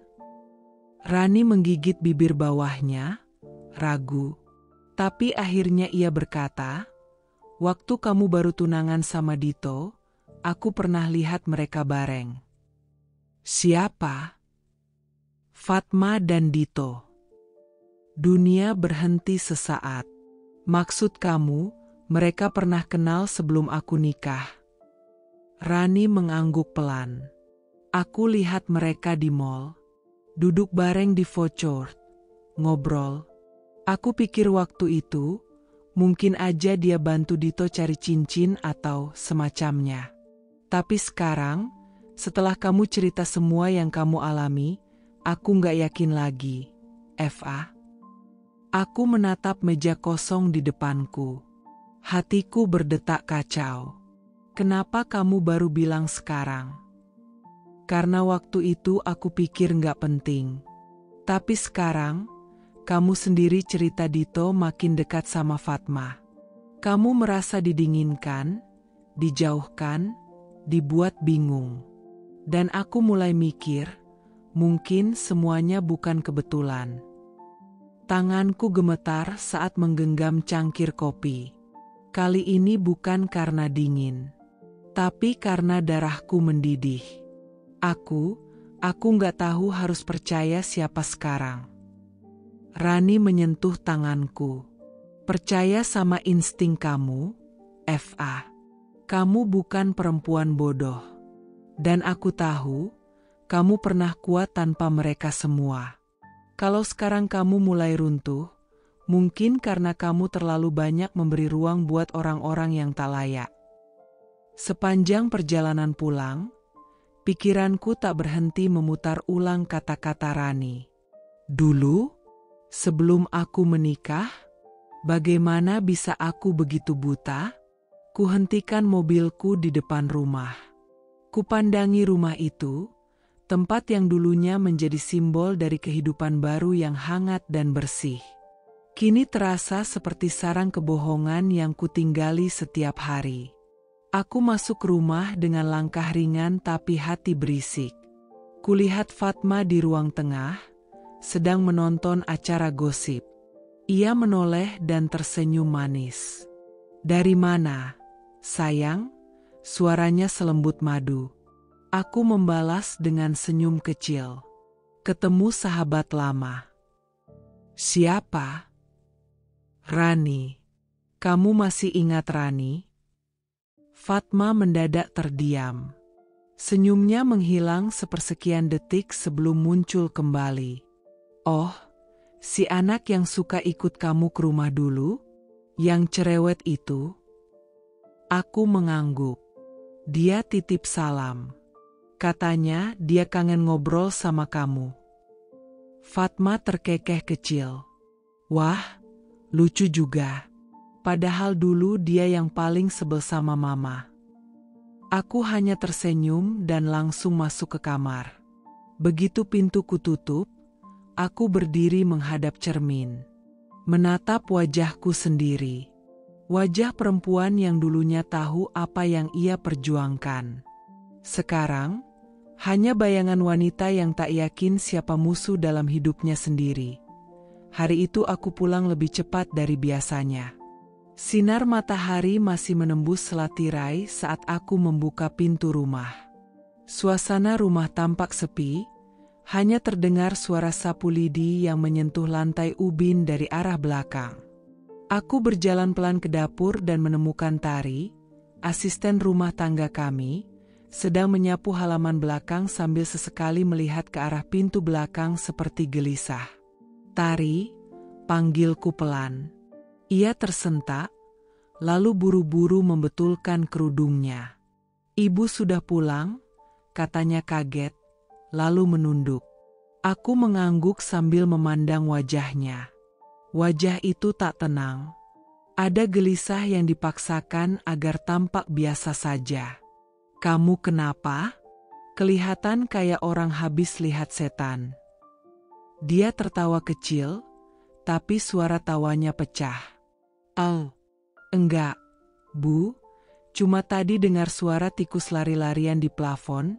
Rani menggigit bibir bawahnya, ragu. Tapi akhirnya ia berkata, waktu kamu baru tunangan sama Dito, aku pernah lihat mereka bareng. Siapa? Fatma dan Dito. Dunia berhenti sesaat. Maksud kamu, mereka pernah kenal sebelum aku nikah? Rani mengangguk pelan. Aku lihat mereka di mall. Duduk bareng di voucher, ngobrol. Aku pikir waktu itu, mungkin aja dia bantu Dito cari cincin atau semacamnya. Tapi sekarang, setelah kamu cerita semua yang kamu alami, aku nggak yakin lagi, Eva. Aku menatap meja kosong di depanku. Hatiku berdetak kacau. Kenapa kamu baru bilang sekarang? Karena waktu itu aku pikir nggak penting. Tapi sekarang, kamu sendiri cerita Dito makin dekat sama Fatma. Kamu merasa didinginkan, dijauhkan, dibuat bingung. Dan aku mulai mikir, mungkin semuanya bukan kebetulan. Tanganku gemetar saat menggenggam cangkir kopi. Kali ini bukan karena dingin, tapi karena darahku mendidih. Aku nggak tahu harus percaya siapa sekarang. Rani menyentuh tanganku. Percaya sama insting kamu, Eva. Kamu bukan perempuan bodoh. Dan aku tahu, kamu pernah kuat tanpa mereka semua. Kalau sekarang kamu mulai runtuh, mungkin karena kamu terlalu banyak memberi ruang buat orang-orang yang tak layak. Sepanjang perjalanan pulang, pikiranku tak berhenti memutar ulang kata-kata Rani. Dulu, sebelum aku menikah, bagaimana bisa aku begitu buta? Kuhentikan mobilku di depan rumah. Kupandangi rumah itu, tempat yang dulunya menjadi simbol dari kehidupan baru yang hangat dan bersih. Kini terasa seperti sarang kebohongan yang kutinggali setiap hari. Aku masuk rumah dengan langkah ringan tapi hati berisik. Kulihat Fatma di ruang tengah, sedang menonton acara gosip. Ia menoleh dan tersenyum manis. Dari mana, sayang? Suaranya selembut madu. Aku membalas dengan senyum kecil. Ketemu sahabat lama. Siapa? Rani. Kamu masih ingat Rani? Fatma mendadak terdiam. Senyumnya menghilang sepersekian detik sebelum muncul kembali. Oh, si anak yang suka ikut kamu ke rumah dulu? Yang cerewet itu? Aku mengangguk. Dia titip salam. Katanya dia kangen ngobrol sama kamu. Fatma terkekeh kecil. Wah, lucu juga. Padahal dulu dia yang paling sebel sama mama. Aku hanya tersenyum dan langsung masuk ke kamar. Begitu pintuku tutup, aku berdiri menghadap cermin. Menatap wajahku sendiri. Wajah perempuan yang dulunya tahu apa yang ia perjuangkan. Sekarang, hanya bayangan wanita yang tak yakin siapa musuh dalam hidupnya sendiri. Hari itu aku pulang lebih cepat dari biasanya. Sinar matahari masih menembus selatirai saat aku membuka pintu rumah. Suasana rumah tampak sepi, hanya terdengar suara sapu lidi yang menyentuh lantai ubin dari arah belakang. Aku berjalan pelan ke dapur dan menemukan Tari, asisten rumah tangga kami, sedang menyapu halaman belakang sambil sesekali melihat ke arah pintu belakang seperti gelisah. Tari, panggilku pelan. Ia tersentak, lalu buru-buru membetulkan kerudungnya. Ibu sudah pulang, katanya kaget, lalu menunduk. Aku mengangguk sambil memandang wajahnya. Wajah itu tak tenang. Ada gelisah yang dipaksakan agar tampak biasa saja. "Kamu kenapa?" Kelihatan kayak orang habis lihat setan. Dia tertawa kecil, tapi suara tawanya pecah. "Oh, enggak, Bu. Cuma tadi dengar suara tikus lari-larian di plafon,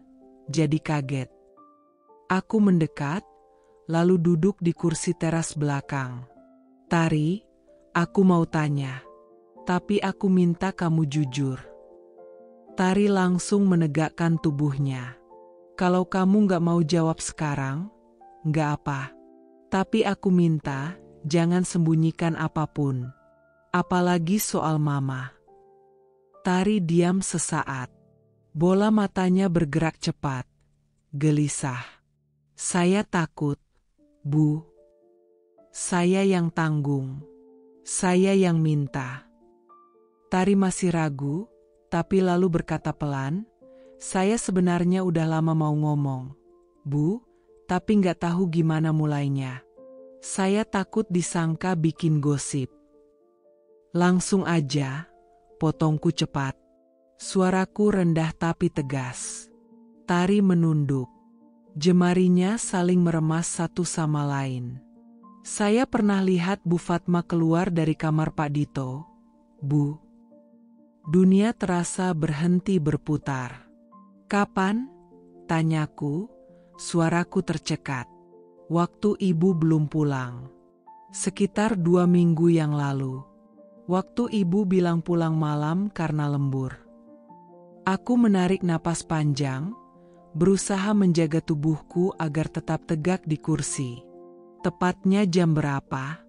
jadi kaget." Aku mendekat, lalu duduk di kursi teras belakang. "Tari, aku mau tanya. Tapi aku minta kamu jujur." Tari langsung menegakkan tubuhnya. "Kalau kamu gak mau jawab sekarang, gak apa. Tapi aku minta, jangan sembunyikan apapun. Apalagi soal Mama." Tari diam sesaat. Bola matanya bergerak cepat. Gelisah. "Saya takut, Bu. Saya yang tanggung. Saya yang minta." Tari masih ragu, tapi lalu berkata pelan, "Saya sebenarnya udah lama mau ngomong, Bu, tapi nggak tahu gimana mulainya. Saya takut disangka bikin gosip." "Langsung aja," potongku cepat. Suaraku rendah tapi tegas. Tari menunduk. Jemarinya saling meremas satu sama lain. "Saya pernah lihat Bu Fatma keluar dari kamar Pak Dito, Bu." Dunia terasa berhenti berputar. "Kapan?" tanyaku, suaraku tercekat. "Waktu Ibu belum pulang. Sekitar 2 minggu yang lalu. Waktu Ibu bilang pulang malam karena lembur." Aku menarik napas panjang, berusaha menjaga tubuhku agar tetap tegak di kursi. "Tepatnya jam berapa?"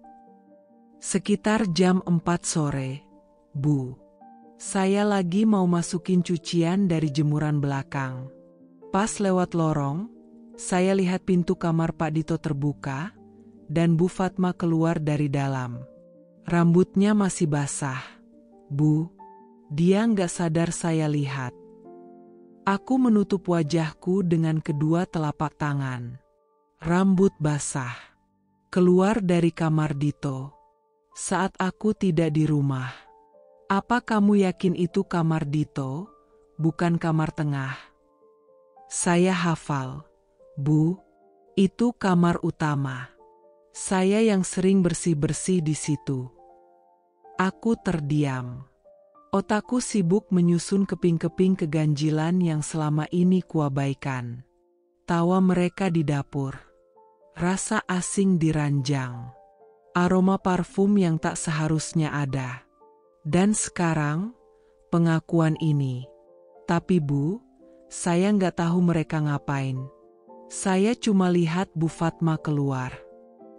"Sekitar jam 4 sore, Bu. Saya lagi mau masukin cucian dari jemuran belakang. Pas lewat lorong, saya lihat pintu kamar Pak Dito terbuka, dan Bu Fatma keluar dari dalam. Rambutnya masih basah, Bu. Dia nggak sadar saya lihat." Aku menutup wajahku dengan kedua telapak tangan. Rambut basah. Keluar dari kamar Dito. Saat aku tidak di rumah. "Apa kamu yakin itu kamar Dito, bukan kamar tengah?" "Saya hafal, Bu. Itu kamar utama. Saya yang sering bersih-bersih di situ." Aku terdiam. Otakku sibuk menyusun keping-keping keganjilan yang selama ini kuabaikan. Tawa mereka di dapur. Rasa asing di ranjang. Aroma parfum yang tak seharusnya ada. Dan sekarang, pengakuan ini. "Tapi Bu, saya nggak tahu mereka ngapain. Saya cuma lihat Bu Fatma keluar.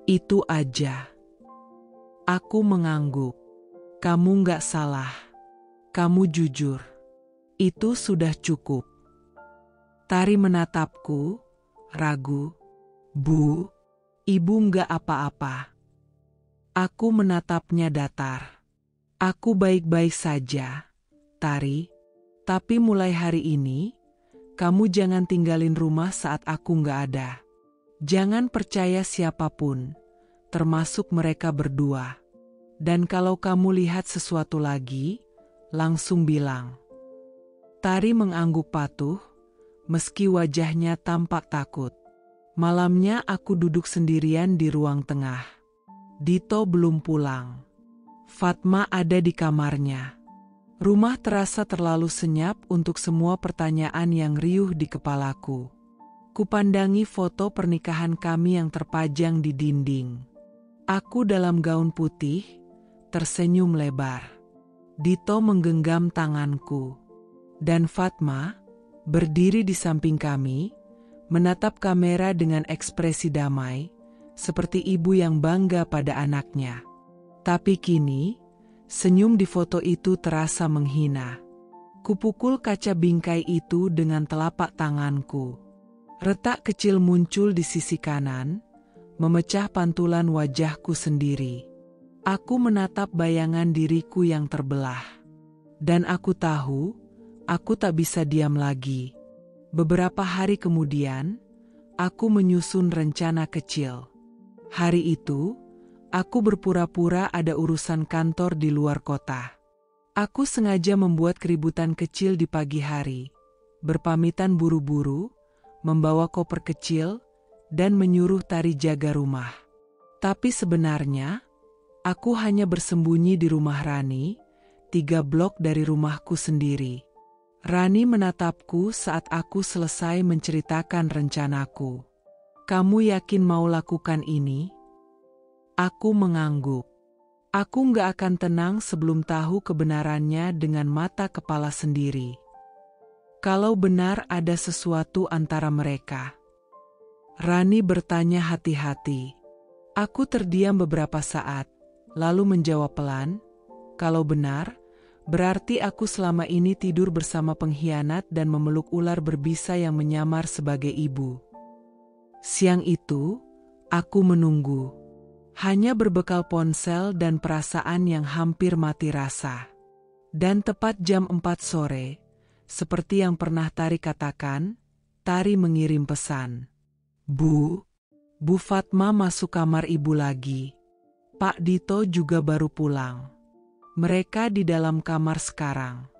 Itu aja." Aku mengangguk. "Kamu nggak salah. Kamu jujur. Itu sudah cukup." Tari menatapku, ragu. "Bu, Ibu nggak apa-apa." Aku menatapnya datar. "Aku baik-baik saja, Tari. Tapi mulai hari ini, kamu jangan tinggalin rumah saat aku nggak ada. Jangan percaya siapapun, termasuk mereka berdua. Dan kalau kamu lihat sesuatu lagi, langsung bilang." Tari mengangguk patuh, meski wajahnya tampak takut. Malamnya aku duduk sendirian di ruang tengah. Dito belum pulang. Fatma ada di kamarnya. Rumah terasa terlalu senyap untuk semua pertanyaan yang riuh di kepalaku. Kupandangi foto pernikahan kami yang terpajang di dinding. Aku dalam gaun putih, tersenyum lebar. Dito menggenggam tanganku. Dan Fatma, berdiri di samping kami, menatap kamera dengan ekspresi damai, seperti ibu yang bangga pada anaknya. Tapi kini, senyum di foto itu terasa menghina. Kupukul kaca bingkai itu dengan telapak tanganku. Retak kecil muncul di sisi kanan, memecah pantulan wajahku sendiri. Aku menatap bayangan diriku yang terbelah. Dan aku tahu, aku tak bisa diam lagi. Beberapa hari kemudian, aku menyusun rencana kecil. Hari itu, aku berpura-pura ada urusan kantor di luar kota. Aku sengaja membuat keributan kecil di pagi hari, berpamitan buru-buru, membawa koper kecil, dan menyuruh Tari jaga rumah. Tapi sebenarnya, aku hanya bersembunyi di rumah Rani, 3 blok dari rumahku sendiri. Rani menatapku saat aku selesai menceritakan rencanaku. "Kamu yakin mau lakukan ini?" Aku mengangguk. Aku nggak akan tenang sebelum tahu kebenarannya dengan mata kepala sendiri. Kalau benar ada sesuatu antara mereka. Rani bertanya hati-hati. Aku terdiam beberapa saat, lalu menjawab pelan, "Kalau benar, berarti aku selama ini tidur bersama pengkhianat dan memeluk ular berbisa yang menyamar sebagai ibu." Siang itu, aku menunggu. Hanya berbekal ponsel dan perasaan yang hampir mati rasa. Dan tepat jam 4 sore, seperti yang pernah Tari katakan, Tari mengirim pesan. Bu Fatma masuk kamar ibu lagi. Pak Dito juga baru pulang. Mereka di dalam kamar sekarang."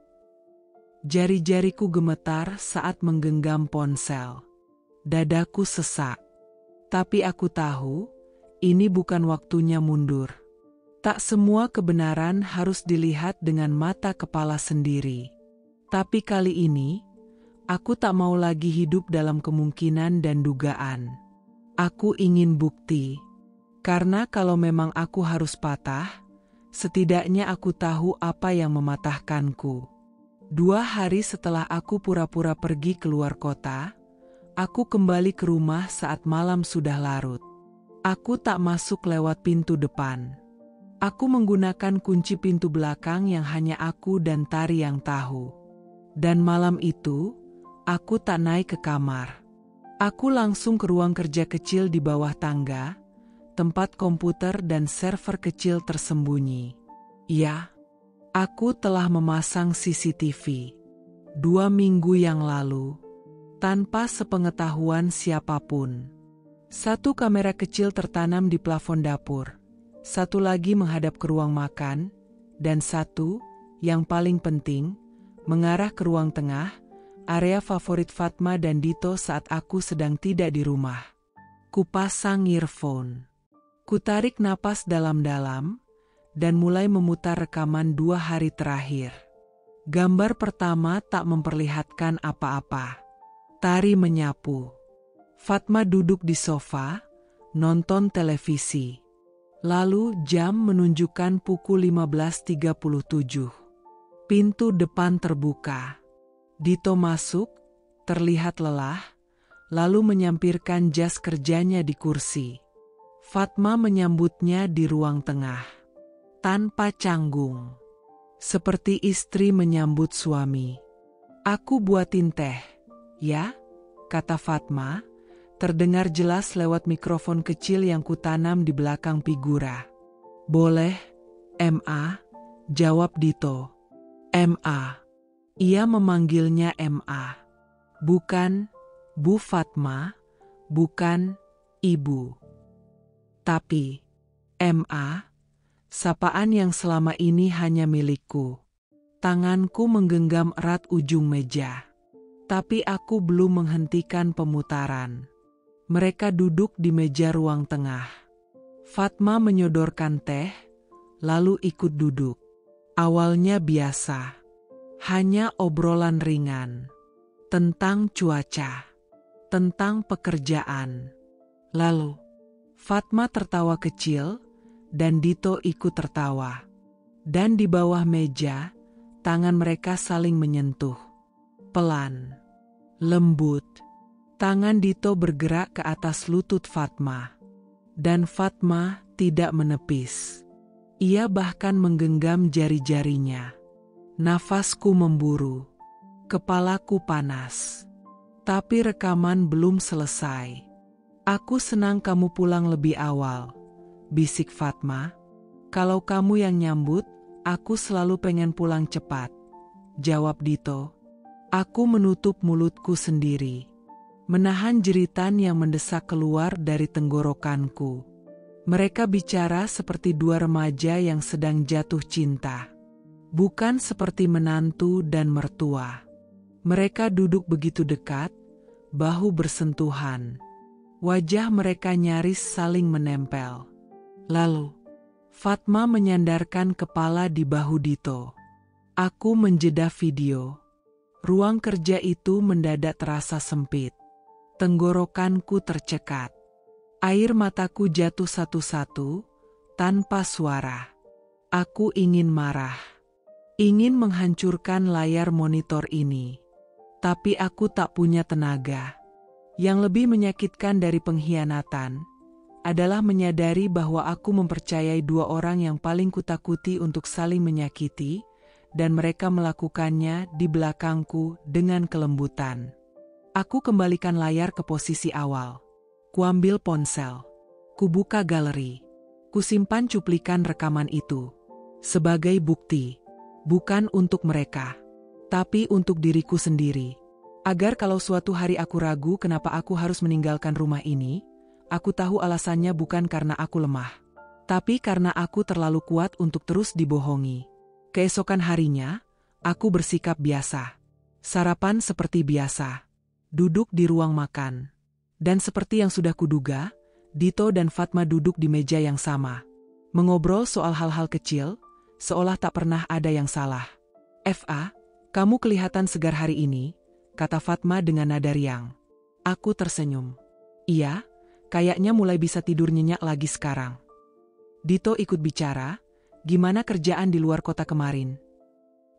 Jari-jariku gemetar saat menggenggam ponsel. Dadaku sesak. Tapi aku tahu, ini bukan waktunya mundur. Tak semua kebenaran harus dilihat dengan mata kepala sendiri. Tapi kali ini, aku tak mau lagi hidup dalam kemungkinan dan dugaan. Aku ingin bukti. Karena kalau memang aku harus patah, setidaknya aku tahu apa yang mematahkanku. 2 hari setelah aku pura-pura pergi keluar kota, aku kembali ke rumah saat malam sudah larut. Aku tak masuk lewat pintu depan. Aku menggunakan kunci pintu belakang yang hanya aku dan Tari yang tahu. Dan malam itu, aku tak naik ke kamar. Aku langsung ke ruang kerja kecil di bawah tangga, tempat komputer dan server kecil tersembunyi. Ya, aku telah memasang CCTV 2 minggu yang lalu, tanpa sepengetahuan siapapun. 1 kamera kecil tertanam di plafon dapur, 1 lagi menghadap ke ruang makan, dan 1, yang paling penting, mengarah ke ruang tengah, area favorit Fatma dan Dito saat aku sedang tidak di rumah. Kupasang earphone. Kutarik napas dalam-dalam, dan mulai memutar rekaman 2 hari terakhir. Gambar pertama tak memperlihatkan apa-apa. Tari menyapu. Fatma duduk di sofa, nonton televisi. Lalu jam menunjukkan pukul 15.37. Pintu depan terbuka. Dito masuk, terlihat lelah, lalu menyampirkan jas kerjanya di kursi. Fatma menyambutnya di ruang tengah. Tanpa canggung. Seperti istri menyambut suami. "Aku buatin teh, ya?" kata Fatma. Terdengar jelas lewat mikrofon kecil yang kutanam di belakang figura. "Boleh, Ma," jawab Dito. "Ma." Ia memanggilnya Ma. Bukan Bu Fatma, bukan Ibu. Tapi, Ma, sapaan yang selama ini hanya milikku. Tanganku menggenggam erat ujung meja. Tapi aku belum menghentikan pemutaran. Mereka duduk di meja ruang tengah. Fatma menyodorkan teh, lalu ikut duduk. Awalnya biasa. Hanya obrolan ringan. Tentang cuaca. Tentang pekerjaan. Lalu, Fatma tertawa kecil, dan Dito ikut tertawa. Dan di bawah meja, tangan mereka saling menyentuh. Pelan. Lembut. Tangan Dito bergerak ke atas lutut Fatma. Dan Fatma tidak menepis. Ia bahkan menggenggam jari-jarinya. Nafasku memburu. Kepalaku panas. Tapi rekaman belum selesai. "Aku senang kamu pulang lebih awal," bisik Fatma. "Kalau kamu yang nyambut, aku selalu pengen pulang cepat," jawab Dito. Aku menutup mulutku sendiri. menahan jeritan yang mendesak keluar dari tenggorokanku. Mereka bicara seperti dua remaja yang sedang jatuh cinta, bukan seperti menantu dan mertua. Mereka duduk begitu dekat, bahu bersentuhan. Wajah mereka nyaris saling menempel. Lalu, Fatma menyandarkan kepala di bahu Dito. Aku menjeda video. Ruang kerja itu mendadak terasa sempit. Tenggorokanku tercekat. Air mataku jatuh satu-satu, tanpa suara. Aku ingin marah. Ingin menghancurkan layar monitor ini. Tapi aku tak punya tenaga. Yang lebih menyakitkan dari pengkhianatan adalah menyadari bahwa aku mempercayai dua orang yang paling kutakuti untuk saling menyakiti, dan mereka melakukannya di belakangku dengan kelembutan. Aku kembalikan layar ke posisi awal. Kuambil ponsel. Kubuka galeri. Kusimpan cuplikan rekaman itu. Sebagai bukti. Bukan untuk mereka. Tapi untuk diriku sendiri. Agar kalau suatu hari aku ragu kenapa aku harus meninggalkan rumah ini, aku tahu alasannya bukan karena aku lemah. Tapi karena aku terlalu kuat untuk terus dibohongi. Keesokan harinya, aku bersikap biasa. Sarapan seperti biasa. Duduk di ruang makan. Dan seperti yang sudah kuduga, Dito dan Fatma duduk di meja yang sama. Mengobrol soal hal-hal kecil, seolah tak pernah ada yang salah. "Fa, kamu kelihatan segar hari ini," kata Fatma dengan nada riang. Aku tersenyum. "Iya, kayaknya mulai bisa tidur nyenyak lagi sekarang." Dito ikut bicara, "Gimana kerjaan di luar kota kemarin?"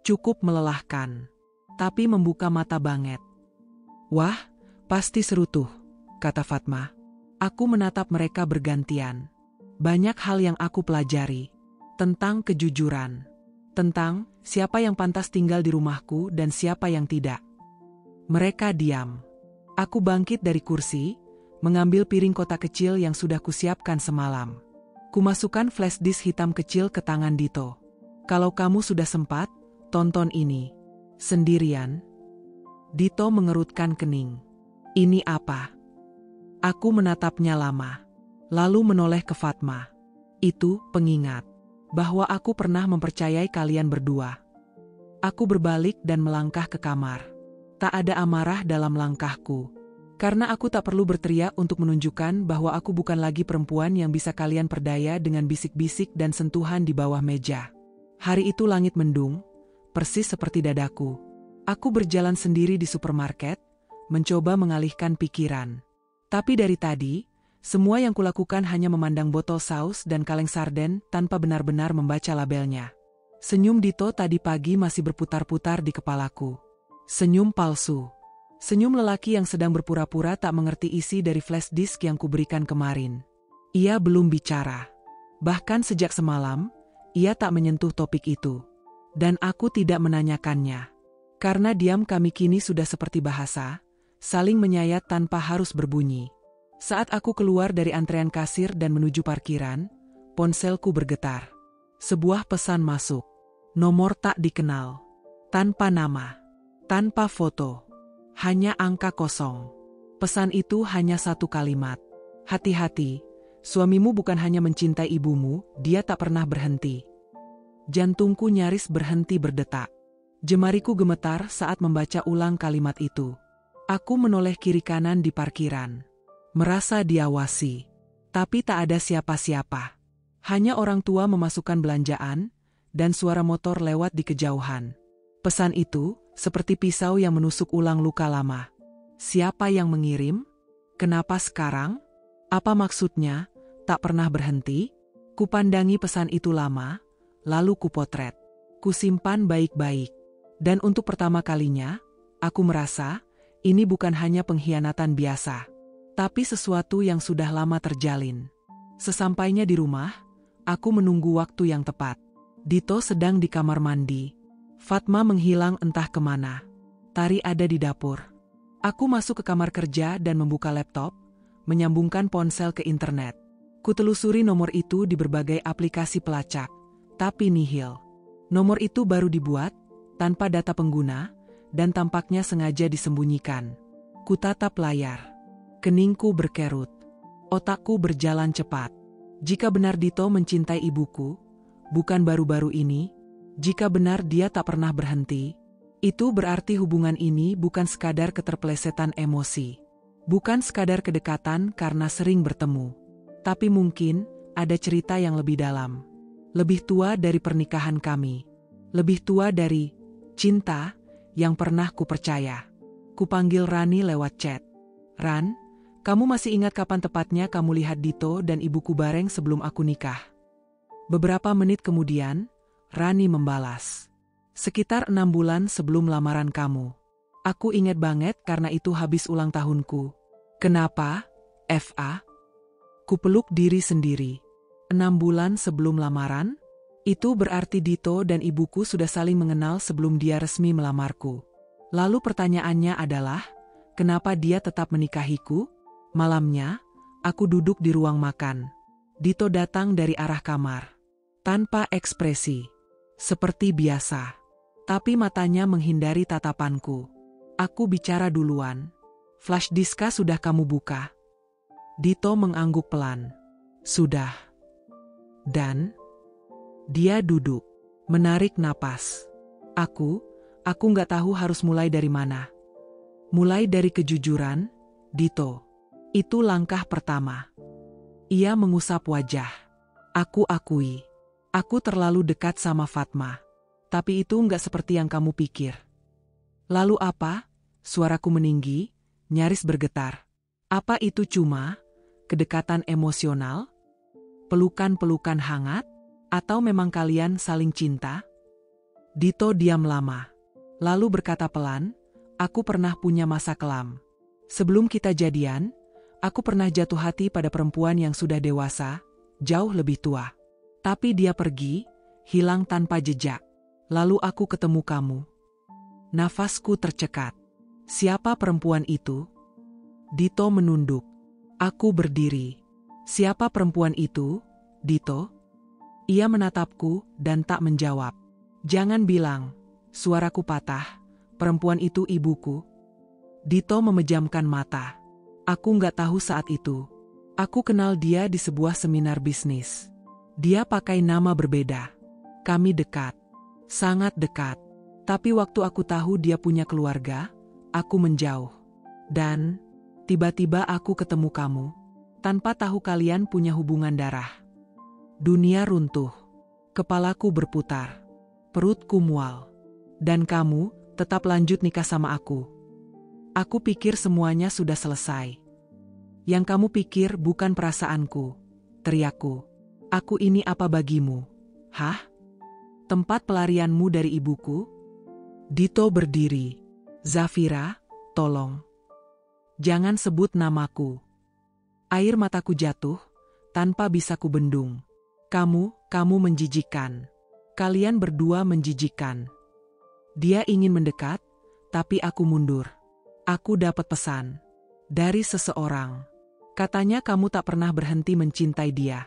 "Cukup melelahkan, tapi membuka mata banget." "Wah, pasti seru tuh," kata Fatma. Aku menatap mereka bergantian. Banyak hal yang aku pelajari. Tentang kejujuran. Tentang siapa yang pantas tinggal di rumahku dan siapa yang tidak. Mereka diam. Aku bangkit dari kursi, mengambil piring kotak kecil yang sudah kusiapkan semalam. Kumasukkan flash disk hitam kecil ke tangan Dito. "Kalau kamu sudah sempat, tonton ini." "Sendirian?" Dito mengerutkan kening. "Ini apa?" Aku menatapnya lama. Lalu menoleh ke Fatma. "Itu pengingat bahwa aku pernah mempercayai kalian berdua." Aku berbalik dan melangkah ke kamar. Tak ada amarah dalam langkahku. Karena aku tak perlu berteriak untuk menunjukkan bahwa aku bukan lagi perempuan yang bisa kalian perdaya dengan bisik-bisik dan sentuhan di bawah meja. Hari itu langit mendung, persis seperti dadaku. Aku berjalan sendiri di supermarket, mencoba mengalihkan pikiran. Tapi dari tadi, semua yang kulakukan hanya memandang botol saus dan kaleng sarden tanpa benar-benar membaca labelnya. Senyum Dito tadi pagi masih berputar-putar di kepalaku. Senyum palsu. Senyum lelaki yang sedang berpura-pura tak mengerti isi dari flash disk yang kuberikan kemarin. Ia belum bicara. Bahkan sejak semalam, ia tak menyentuh topik itu. Dan aku tidak menanyakannya. Karena diam kami kini sudah seperti bahasa, saling menyayat tanpa harus berbunyi. Saat aku keluar dari antrean kasir dan menuju parkiran, ponselku bergetar. Sebuah pesan masuk. Nomor tak dikenal. Tanpa nama. Tanpa foto. Hanya angka kosong. Pesan itu hanya satu kalimat. "Hati-hati, suamimu bukan hanya mencintai ibumu, dia tak pernah berhenti." Jantungku nyaris berhenti berdetak. Jemariku gemetar saat membaca ulang kalimat itu. Aku menoleh kiri kanan di parkiran. Merasa diawasi. Tapi tak ada siapa-siapa. Hanya orang tua memasukkan belanjaan, dan suara motor lewat di kejauhan. Pesan itu, seperti pisau yang menusuk ulang luka lama. Siapa yang mengirim? Kenapa sekarang? Apa maksudnya? Tak pernah berhenti? Kupandangi pesan itu lama, lalu kupotret. Kusimpan baik-baik. Dan untuk pertama kalinya, aku merasa, ini bukan hanya pengkhianatan biasa, tapi sesuatu yang sudah lama terjalin. Sesampainya di rumah, aku menunggu waktu yang tepat. Dito sedang di kamar mandi. Fatma menghilang entah kemana. Tari ada di dapur. Aku masuk ke kamar kerja dan membuka laptop, menyambungkan ponsel ke internet. Kutelusuri nomor itu di berbagai aplikasi pelacak, tapi nihil. Nomor itu baru dibuat, tanpa data pengguna, dan tampaknya sengaja disembunyikan. Kutatap layar. Keningku berkerut. Otakku berjalan cepat. Jika benar Dito mencintai ibuku, bukan baru-baru ini, jika benar dia tak pernah berhenti, itu berarti hubungan ini bukan sekadar keterpelesetan emosi. Bukan sekadar kedekatan karena sering bertemu. Tapi mungkin ada cerita yang lebih dalam. Lebih tua dari pernikahan kami. Lebih tua dari cinta yang pernah kupercaya. Kupanggil Rani lewat chat. Ran, kamu masih ingat kapan tepatnya kamu lihat Dito dan ibuku bareng sebelum aku nikah? Beberapa menit kemudian, Rani membalas. Sekitar 6 bulan sebelum lamaran kamu. Aku ingat banget karena itu habis ulang tahunku. Kenapa, FA? Kupeluk diri sendiri. 6 bulan sebelum lamaran? Itu berarti Dito dan ibuku sudah saling mengenal sebelum dia resmi melamarku. Lalu pertanyaannya adalah, kenapa dia tetap menikahiku? Malamnya, aku duduk di ruang makan. Dito datang dari arah kamar. Tanpa ekspresi. Seperti biasa. Tapi matanya menghindari tatapanku. Aku bicara duluan. Flash diska sudah kamu buka? Dito mengangguk pelan. Sudah. Dan dia duduk, menarik napas. Aku nggak tahu harus mulai dari mana. Mulai dari kejujuran, Dito. Itu langkah pertama. Ia mengusap wajah. Aku akui. Aku terlalu dekat sama Fatma. Tapi itu nggak seperti yang kamu pikir. Lalu apa? Suaraku meninggi, nyaris bergetar. Apa itu cuma kedekatan emosional? Pelukan-pelukan hangat? Atau memang kalian saling cinta? Dito diam lama. Lalu berkata pelan, aku pernah punya masa kelam. Sebelum kita jadian, aku pernah jatuh hati pada perempuan yang sudah dewasa, jauh lebih tua. Tapi dia pergi, hilang tanpa jejak. Lalu aku ketemu kamu. Nafasku tercekat. Siapa perempuan itu? Dito menunduk. Aku berdiri. Siapa perempuan itu, Dito? Ia menatapku dan tak menjawab. Jangan bilang, suaraku patah, perempuan itu ibuku. Dito memejamkan mata. Aku nggak tahu saat itu. Aku kenal dia di sebuah seminar bisnis. Dia pakai nama berbeda. Kami dekat. Sangat dekat. Tapi waktu aku tahu dia punya keluarga, aku menjauh. Dan tiba-tiba aku ketemu kamu. Tanpa tahu kalian punya hubungan darah. Dunia runtuh. Kepalaku berputar. Perutku mual. Dan kamu tetap lanjut nikah sama aku. Aku pikir semuanya sudah selesai. Yang kamu pikir bukan perasaanku. Teriakku. Aku ini apa bagimu? Hah? Tempat pelarianmu dari ibuku? Dito berdiri. Zafira, tolong. Jangan sebut namaku. Air mataku jatuh, tanpa bisa kubendung. Kamu menjijikkan. Kalian berdua menjijikkan. Dia ingin mendekat, tapi aku mundur. Aku dapat pesan. Dari seseorang. Katanya kamu tak pernah berhenti mencintai dia.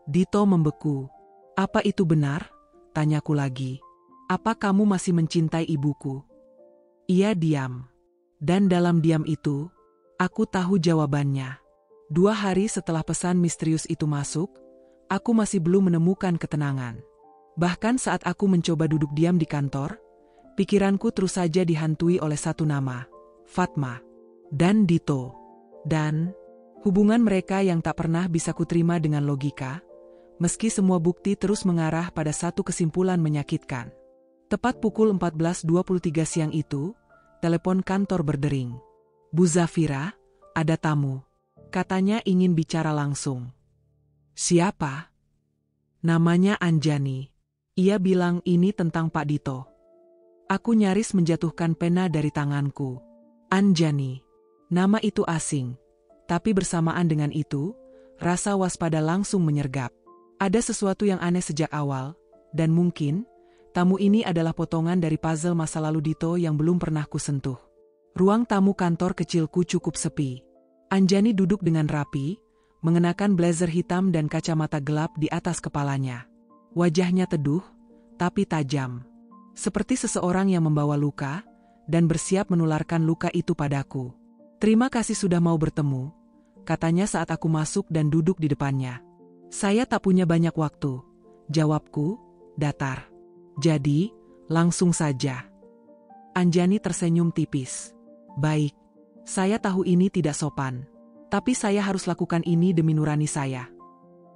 Dito membeku. Apa itu benar? Tanyaku lagi. Apa kamu masih mencintai ibuku? Ia diam. Dan dalam diam itu, aku tahu jawabannya. 2 hari setelah pesan misterius itu masuk, aku masih belum menemukan ketenangan. Bahkan saat aku mencoba duduk diam di kantor, pikiranku terus saja dihantui oleh satu nama, Fatma. Dan Dito. Dan hubungan mereka yang tak pernah bisa kuterima dengan logika, meski semua bukti terus mengarah pada satu kesimpulan menyakitkan. Tepat pukul 14.23 siang itu, telepon kantor berdering. Bu Zafira, ada tamu. Katanya ingin bicara langsung. Siapa? Namanya Anjani. Ia bilang ini tentang Pak Dito. Aku nyaris menjatuhkan pena dari tanganku. Anjani. Nama itu asing. Tapi bersamaan dengan itu, rasa waspada langsung menyergap. Ada sesuatu yang aneh sejak awal, dan mungkin tamu ini adalah potongan dari puzzle masa lalu Dito yang belum pernah kusentuh. Ruang tamu kantor kecilku cukup sepi. Anjani duduk dengan rapi, mengenakan blazer hitam dan kacamata gelap di atas kepalanya. Wajahnya teduh, tapi tajam. Seperti seseorang yang membawa luka, dan bersiap menularkan luka itu padaku. Terima kasih sudah mau bertemu, katanya saat aku masuk dan duduk di depannya. Saya tak punya banyak waktu, jawabku, datar. Jadi, langsung saja. Anjani tersenyum tipis. Baik, saya tahu ini tidak sopan, tapi saya harus lakukan ini demi nurani saya.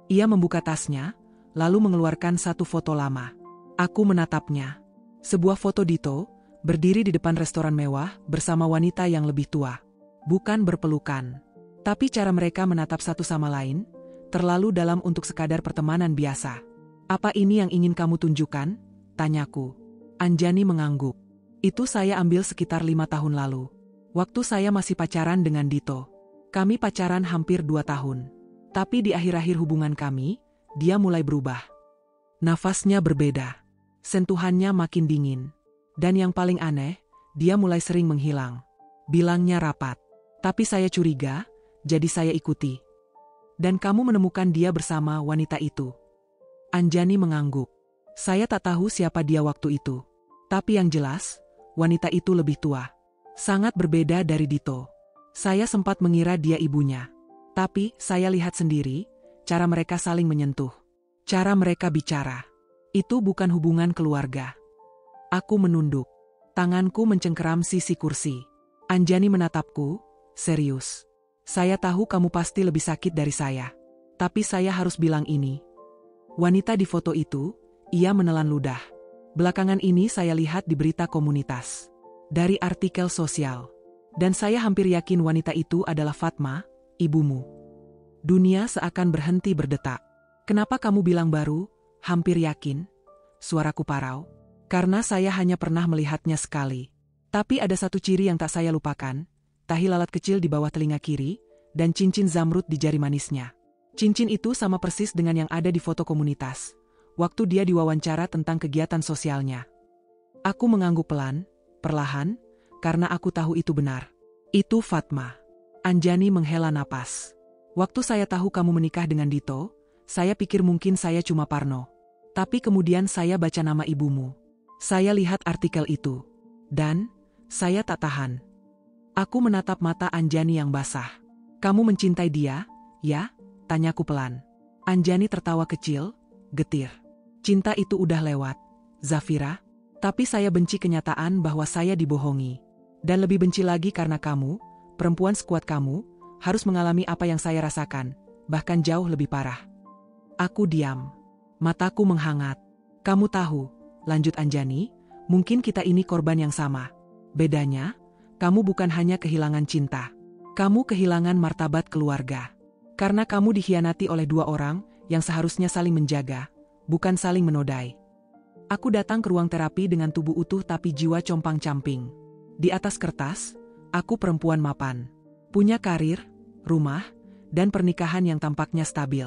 Ia membuka tasnya, lalu mengeluarkan satu foto lama. Aku menatapnya. Sebuah foto Dito, berdiri di depan restoran mewah bersama wanita yang lebih tua. Bukan berpelukan, tapi cara mereka menatap satu sama lain, terlalu dalam untuk sekadar pertemanan biasa. Apa ini yang ingin kamu tunjukkan? Tanyaku. Anjani mengangguk. Itu saya ambil sekitar 5 tahun lalu. Waktu saya masih pacaran dengan Dito. Kami pacaran hampir 2 tahun. Tapi di akhir-akhir hubungan kami, dia mulai berubah. Nafasnya berbeda. Sentuhannya makin dingin. Dan yang paling aneh, dia mulai sering menghilang. Bilangnya rapat. Tapi saya curiga, jadi saya ikuti. Dan kamu menemukan dia bersama wanita itu. Anjani mengangguk. Saya tak tahu siapa dia waktu itu. Tapi yang jelas, wanita itu lebih tua. Sangat berbeda dari Dito. Saya sempat mengira dia ibunya. Tapi, saya lihat sendiri, cara mereka saling menyentuh. Cara mereka bicara. Itu bukan hubungan keluarga. Aku menunduk. Tanganku mencengkeram sisi kursi. Anjani menatapku, serius. Saya tahu kamu pasti lebih sakit dari saya. Tapi saya harus bilang ini. Wanita di foto itu, ia menelan ludah. Belakangan ini saya lihat di berita komunitas. Dari artikel sosial. Dan saya hampir yakin wanita itu adalah Fatma, ibumu. Dunia seakan berhenti berdetak. Kenapa kamu bilang baru, hampir yakin? Suaraku parau. Karena saya hanya pernah melihatnya sekali. Tapi ada satu ciri yang tak saya lupakan. Tahi lalat kecil di bawah telinga kiri, dan cincin zamrud di jari manisnya. Cincin itu sama persis dengan yang ada di foto komunitas. Waktu dia diwawancara tentang kegiatan sosialnya. Aku mengangguk pelan, perlahan, karena aku tahu itu benar. Itu Fatma. Anjani menghela napas. Waktu saya tahu kamu menikah dengan Dito, saya pikir mungkin saya cuma parno. Tapi kemudian saya baca nama ibumu. Saya lihat artikel itu. Dan, saya tak tahan. Aku menatap mata Anjani yang basah. Kamu mencintai dia, ya? Tanyaku pelan. Anjani tertawa kecil, getir. Cinta itu udah lewat, Zafira. Tapi saya benci kenyataan bahwa saya dibohongi. Dan lebih benci lagi karena kamu, perempuan sekuat kamu, harus mengalami apa yang saya rasakan, bahkan jauh lebih parah. Aku diam. Mataku menghangat. Kamu tahu, lanjut Anjani, mungkin kita ini korban yang sama. Bedanya, kamu bukan hanya kehilangan cinta. Kamu kehilangan martabat keluarga. Karena kamu dikhianati oleh 2 orang yang seharusnya saling menjaga, bukan saling menodai. Aku datang ke ruang terapi dengan tubuh utuh tapi jiwa compang-camping. Di atas kertas, aku perempuan mapan. Punya karir, rumah, dan pernikahan yang tampaknya stabil.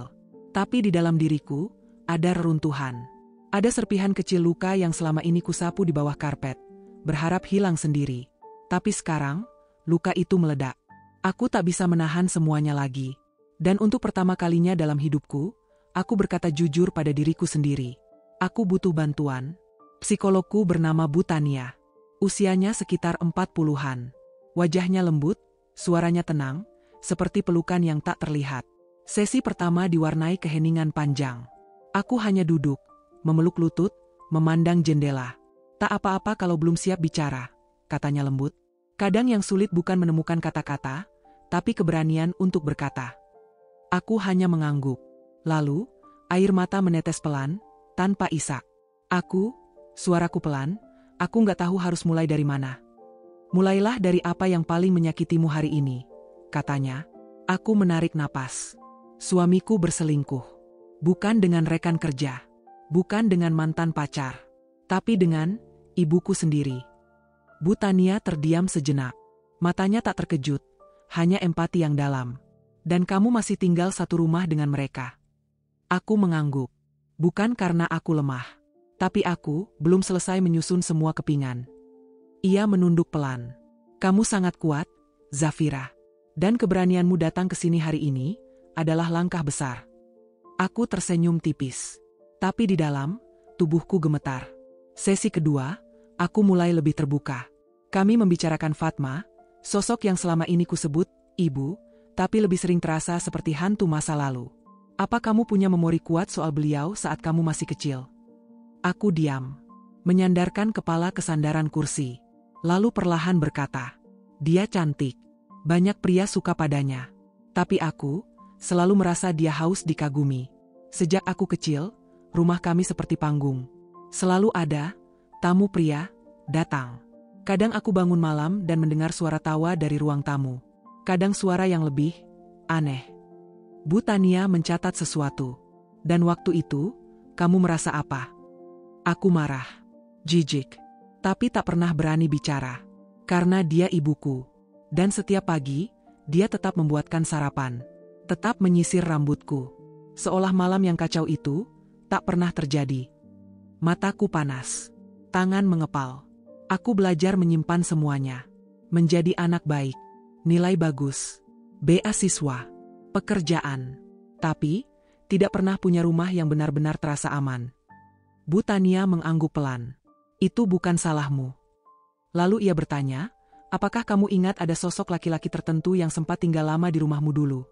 Tapi di dalam diriku, ada reruntuhan. Ada serpihan kecil luka yang selama ini kusapu di bawah karpet, berharap hilang sendiri. Tapi sekarang, luka itu meledak. Aku tak bisa menahan semuanya lagi. Dan untuk pertama kalinya dalam hidupku, aku berkata jujur pada diriku sendiri. Aku butuh bantuan. Psikologku bernama Bu Tania. Usianya sekitar 40-an. Wajahnya lembut, suaranya tenang, seperti pelukan yang tak terlihat. Sesi pertama diwarnai keheningan panjang. Aku hanya duduk, memeluk lutut, memandang jendela. Tak apa-apa kalau belum siap bicara, katanya lembut. Kadang yang sulit bukan menemukan kata-kata, tapi keberanian untuk berkata. Aku hanya mengangguk. Lalu, air mata menetes pelan, tanpa isak. Suaraku pelan, aku nggak tahu harus mulai dari mana. Mulailah dari apa yang paling menyakitimu hari ini, katanya. Aku menarik napas. Suamiku berselingkuh. Bukan dengan rekan kerja. Bukan dengan mantan pacar. Tapi dengan ibuku sendiri. Bu Tania terdiam sejenak. Matanya tak terkejut, hanya empati yang dalam. Dan kamu masih tinggal satu rumah dengan mereka. Aku mengangguk. Bukan karena aku lemah. Tapi aku belum selesai menyusun semua kepingan. Ia menunduk pelan. Kamu sangat kuat, Zafira. Dan keberanianmu datang ke sini hari ini adalah langkah besar. Aku tersenyum tipis. Tapi di dalam, tubuhku gemetar. Sesi kedua, aku mulai lebih terbuka. Kami membicarakan Fatma, Sosok yang selama ini kusebut ibu, tapi lebih sering terasa seperti hantu masa lalu. Apa kamu punya memori kuat soal beliau saat kamu masih kecil? Aku diam, menyandarkan kepala ke sandaran kursi. Lalu perlahan berkata, dia cantik. Banyak pria suka padanya. Tapi aku selalu merasa dia haus dikagumi. Sejak aku kecil, rumah kami seperti panggung. Selalu ada tamu pria datang. Kadang aku bangun malam dan mendengar suara tawa dari ruang tamu. Kadang suara yang lebih aneh. Bu Tania mencatat sesuatu. Dan waktu itu, kamu merasa apa? Aku marah, jijik, tapi tak pernah berani bicara. Karena dia ibuku. Dan setiap pagi, dia tetap membuatkan sarapan. Tetap menyisir rambutku. Seolah malam yang kacau itu tak pernah terjadi. Mataku panas. Tangan mengepal. Aku belajar menyimpan semuanya. Menjadi anak baik. Nilai bagus. Beasiswa. Pekerjaan. Tapi, tidak pernah punya rumah yang benar-benar terasa aman. Bu Tania mengangguk pelan. Itu bukan salahmu. Lalu ia bertanya, apakah kamu ingat ada sosok laki-laki tertentu yang sempat tinggal lama di rumahmu dulu?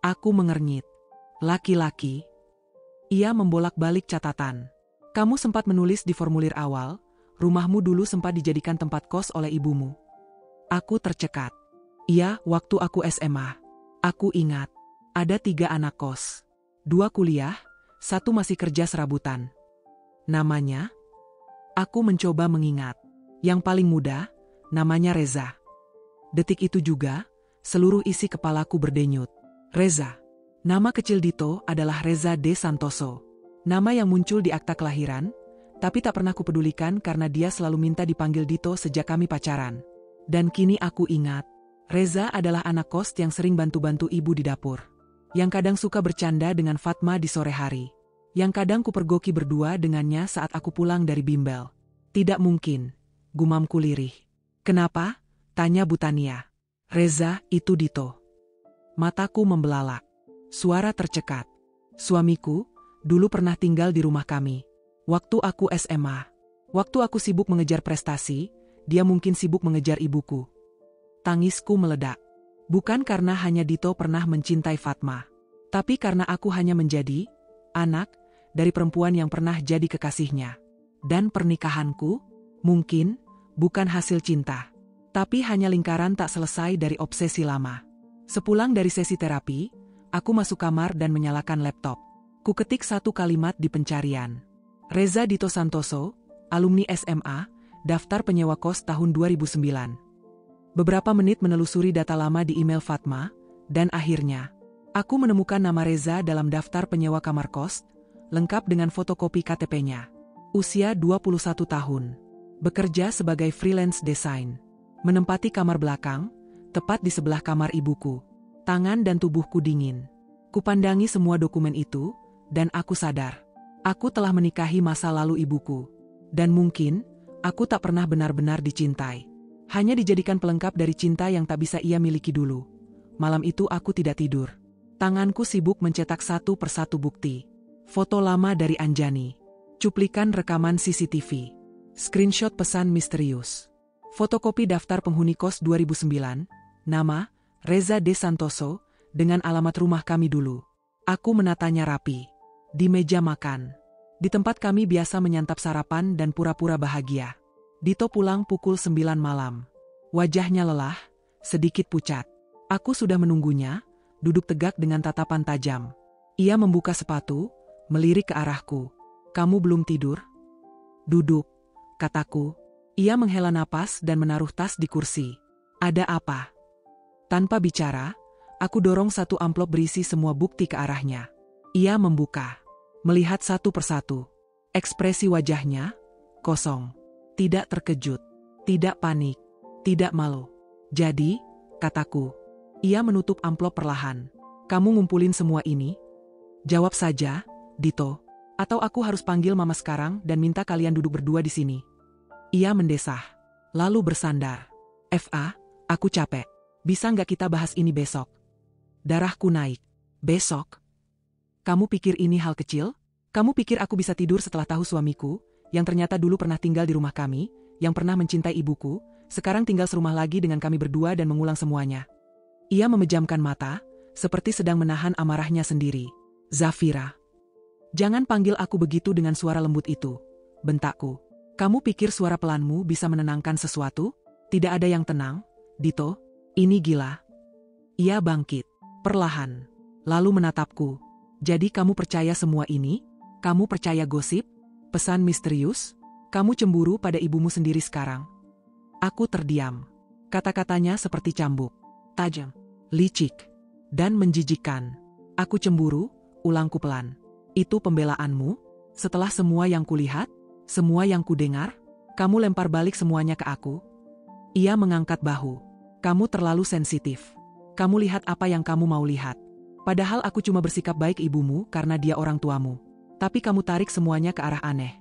Aku mengernyit. Laki-laki? Ia membolak-balik catatan. Kamu sempat menulis di formulir awal, rumahmu dulu sempat dijadikan tempat kos oleh ibumu. Aku tercekat. Iya, waktu aku SMA. Aku ingat. Ada 3 anak kos. 2 kuliah, 1 masih kerja serabutan. Namanya? Aku mencoba mengingat. Yang paling muda, namanya Reza. Detik itu juga, seluruh isi kepalaku berdenyut. Reza. Nama kecil Dito adalah Reza De Santoso. Nama yang muncul di akta kelahiran, tapi tak pernah kupedulikan karena dia selalu minta dipanggil Dito sejak kami pacaran. Dan kini aku ingat, Reza adalah anak kos yang sering bantu-bantu ibu di dapur. Yang kadang suka bercanda dengan Fatma di sore hari. Yang kadang kupergoki berdua dengannya saat aku pulang dari bimbel. Tidak mungkin, gumamku lirih. Kenapa? Tanya Bu Tania. Reza, itu Dito. Mataku membelalak. Suara tercekat. Suamiku, dulu pernah tinggal di rumah kami. Waktu aku SMA. Waktu aku sibuk mengejar prestasi, dia mungkin sibuk mengejar ibuku. Tangisku meledak. Bukan karena hanya Dito pernah mencintai Fatma. Tapi karena aku hanya menjadi anak dari perempuan yang pernah jadi kekasihnya. Dan pernikahanku, mungkin, bukan hasil cinta. Tapi hanya lingkaran tak selesai dari obsesi lama. Sepulang dari sesi terapi, aku masuk kamar dan menyalakan laptop. Kuketik 1 kalimat di pencarian. Reza Dito Santoso, alumni SMA, daftar penyewa kos tahun 2009. Beberapa menit menelusuri data lama di email Fatma, dan akhirnya, aku menemukan nama Reza dalam daftar penyewa kamar kos, lengkap dengan fotokopi KTP-nya. Usia 21 tahun. Bekerja sebagai freelance desain. Menempati kamar belakang, tepat di sebelah kamar ibuku. Tangan dan tubuhku dingin. Kupandangi semua dokumen itu, dan aku sadar. Aku telah menikahi masa lalu ibuku. Dan mungkin, aku tak pernah benar-benar dicintai. Hanya dijadikan pelengkap dari cinta yang tak bisa ia miliki dulu. Malam itu aku tidak tidur. Tanganku sibuk mencetak 1 persatu bukti. Foto lama dari Anjani. Cuplikan rekaman CCTV. Screenshot pesan misterius. Fotokopi daftar penghuni kos 2009. Nama, Reza De Santoso, dengan alamat rumah kami dulu. Aku menatanya rapi. Di meja makan. Di tempat kami biasa menyantap sarapan dan pura-pura bahagia. Dito pulang pukul 9 malam. Wajahnya lelah, sedikit pucat. Aku sudah menunggunya, duduk tegak dengan tatapan tajam. Ia membuka sepatu, melirik ke arahku. Kamu belum tidur? Duduk, kataku. Ia menghela napas dan menaruh tas di kursi. Ada apa? Tanpa bicara, aku dorong 1 amplop berisi semua bukti ke arahnya. Ia membuka. Melihat 1 persatu. Ekspresi wajahnya, kosong. Tidak terkejut, tidak panik, tidak malu. Jadi, kataku. Ia menutup amplop perlahan. Kamu ngumpulin semua ini? Jawab saja, Dito. Atau aku harus panggil mama sekarang dan minta kalian duduk berdua di sini. Ia mendesah, lalu bersandar. FA, aku capek. Bisa nggak kita bahas ini besok? Darahku naik. Besok? Kamu pikir ini hal kecil? Kamu pikir aku bisa tidur setelah tahu suamiku, yang ternyata dulu pernah tinggal di rumah kami, yang pernah mencintai ibuku, sekarang tinggal serumah lagi dengan kami berdua dan mengulang semuanya. Ia memejamkan mata, seperti sedang menahan amarahnya sendiri. Zafira. Jangan panggil aku begitu dengan suara lembut itu, bentakku. Kamu pikir suara pelanmu bisa menenangkan sesuatu? Tidak ada yang tenang, Dito. Ini gila. Ia bangkit, perlahan, lalu menatapku. Jadi kamu percaya semua ini? Kamu percaya gosip? Pesan misterius? Kamu cemburu pada ibumu sendiri sekarang? Aku terdiam. Kata-katanya seperti cambuk, tajam, licik, dan menjijikkan. Aku cemburu, ulangku pelan. Itu pembelaanmu? Setelah semua yang kulihat, semua yang kudengar, kamu lempar balik semuanya ke aku? Ia mengangkat bahu. Kamu terlalu sensitif. Kamu lihat apa yang kamu mau lihat. Padahal aku cuma bersikap baik ibumu karena dia orang tuamu. Tapi kamu tarik semuanya ke arah aneh.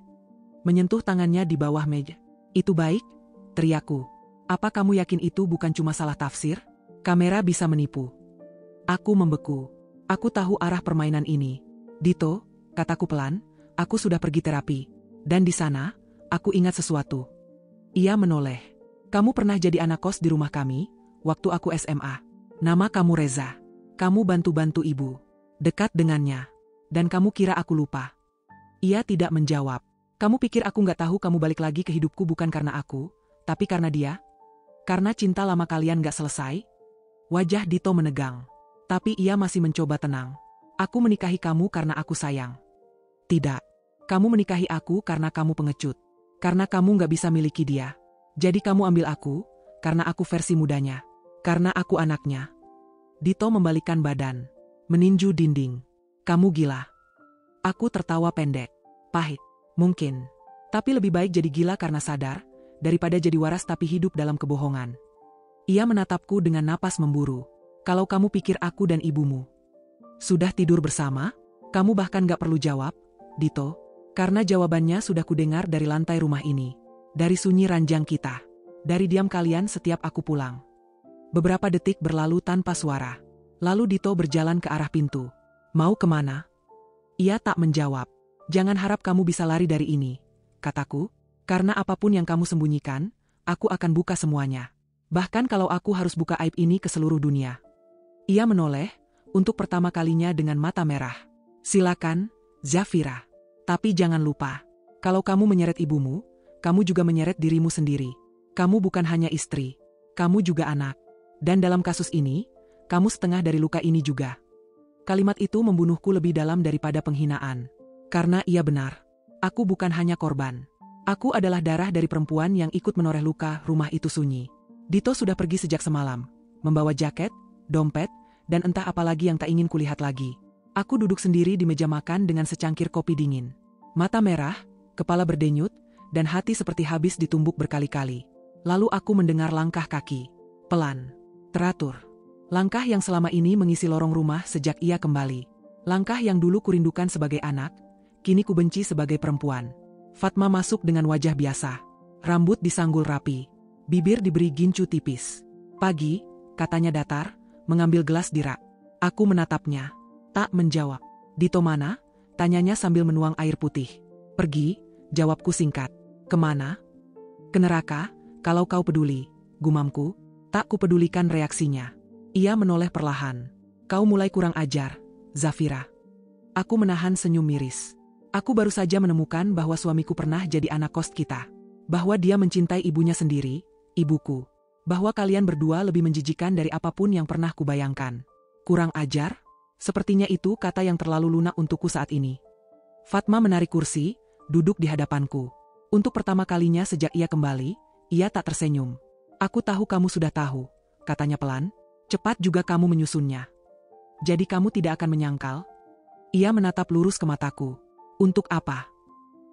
Menyentuh tangannya di bawah meja. Itu baik? Teriakku. Apa kamu yakin itu bukan cuma salah tafsir? Kamera bisa menipu. Aku membeku. Aku tahu arah permainan ini. Dito, kataku pelan, aku sudah pergi terapi. Dan di sana, aku ingat sesuatu. Ia menoleh. Kamu pernah jadi anak kos di rumah kami, waktu aku SMA. Nama kamu Reza. Kamu bantu-bantu ibu. Dekat dengannya. Dan kamu kira aku lupa. Ia tidak menjawab. Kamu pikir aku nggak tahu kamu balik lagi ke hidupku bukan karena aku, tapi karena dia? Karena cinta lama kalian nggak selesai? Wajah Dito menegang. Tapi ia masih mencoba tenang. Aku menikahi kamu karena aku sayang. Tidak. Kamu menikahi aku karena kamu pengecut. Karena kamu nggak bisa miliki dia. Jadi kamu ambil aku, karena aku versi mudanya. Karena aku anaknya. Dito membalikkan badan. Meninju dinding. Kamu gila. Aku tertawa pendek. Pahit. Mungkin. Tapi lebih baik jadi gila karena sadar, daripada jadi waras tapi hidup dalam kebohongan. Ia menatapku dengan napas memburu. Kalau kamu pikir aku dan ibumu sudah tidur bersama, kamu bahkan gak perlu jawab, Dito. Karena jawabannya sudah kudengar dari lantai rumah ini. Dari sunyi ranjang kita. Dari diam kalian setiap aku pulang. Beberapa detik berlalu tanpa suara. Lalu Dito berjalan ke arah pintu. Mau kemana? Ia tak menjawab. Jangan harap kamu bisa lari dari ini, kataku. Karena apapun yang kamu sembunyikan, aku akan buka semuanya. Bahkan kalau aku harus buka aib ini ke seluruh dunia. Ia menoleh, untuk pertama kalinya dengan mata merah. Silakan, Zafira. Tapi jangan lupa, kalau kamu menyeret ibumu, kamu juga menyeret dirimu sendiri. Kamu bukan hanya istri, kamu juga anak. Dan dalam kasus ini, kamu setengah dari luka ini juga. Kalimat itu membunuhku lebih dalam daripada penghinaan. Karena ia benar. Aku bukan hanya korban. Aku adalah darah dari perempuan yang ikut menoreh luka rumah itu sunyi. Dito sudah pergi sejak semalam, membawa jaket, dompet, dan entah apa lagi yang tak ingin kulihat lagi. Aku duduk sendiri di meja makan dengan secangkir kopi dingin. Mata merah, kepala berdenyut, dan hati seperti habis ditumbuk berkali-kali. Lalu aku mendengar langkah kaki. Pelan, teratur. Langkah yang selama ini mengisi lorong rumah sejak ia kembali. Langkah yang dulu kurindukan sebagai anak, kini kubenci sebagai perempuan. Fatma masuk dengan wajah biasa. Rambut disanggul rapi. Bibir diberi gincu tipis. Pagi, katanya datar, mengambil gelas di rak. Aku menatapnya. Tak menjawab. Dito mana? Tanyanya sambil menuang air putih. Pergi, jawabku singkat. Kemana? Ke neraka, kalau kau peduli, gumamku. Tak kupedulikan reaksinya. Ia menoleh perlahan. Kau mulai kurang ajar, Zafira. Aku menahan senyum miris. Aku baru saja menemukan bahwa suamiku pernah jadi anak kos kita. Bahwa dia mencintai ibunya sendiri, ibuku. Bahwa kalian berdua lebih menjijikan dari apapun yang pernah kubayangkan. Kurang ajar? Sepertinya itu kata yang terlalu lunak untukku saat ini. Fatma menarik kursi, duduk di hadapanku. Untuk pertama kalinya sejak ia kembali, ia tak tersenyum. Aku tahu kamu sudah tahu, katanya pelan. Cepat juga kamu menyusunnya. Jadi kamu tidak akan menyangkal? Ia menatap lurus ke mataku. Untuk apa?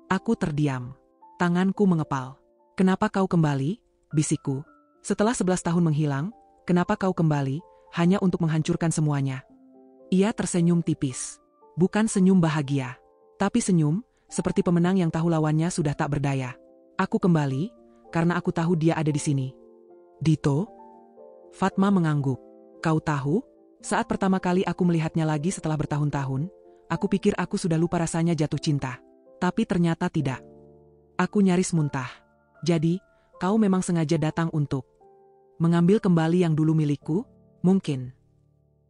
Aku terdiam. Tanganku mengepal. Kenapa kau kembali? Bisikku. Setelah 11 tahun menghilang, kenapa kau kembali, hanya untuk menghancurkan semuanya? Ia tersenyum tipis. Bukan senyum bahagia. Tapi senyum, seperti pemenang yang tahu lawannya sudah tak berdaya. Aku kembali, karena aku tahu dia ada di sini. Dito? Fatma mengangguk. Kau tahu? Saat pertama kali aku melihatnya lagi setelah bertahun-tahun, aku pikir aku sudah lupa rasanya jatuh cinta. Tapi ternyata tidak. Aku nyaris muntah. Jadi, kau memang sengaja datang untuk mengambil kembali yang dulu milikku? Mungkin.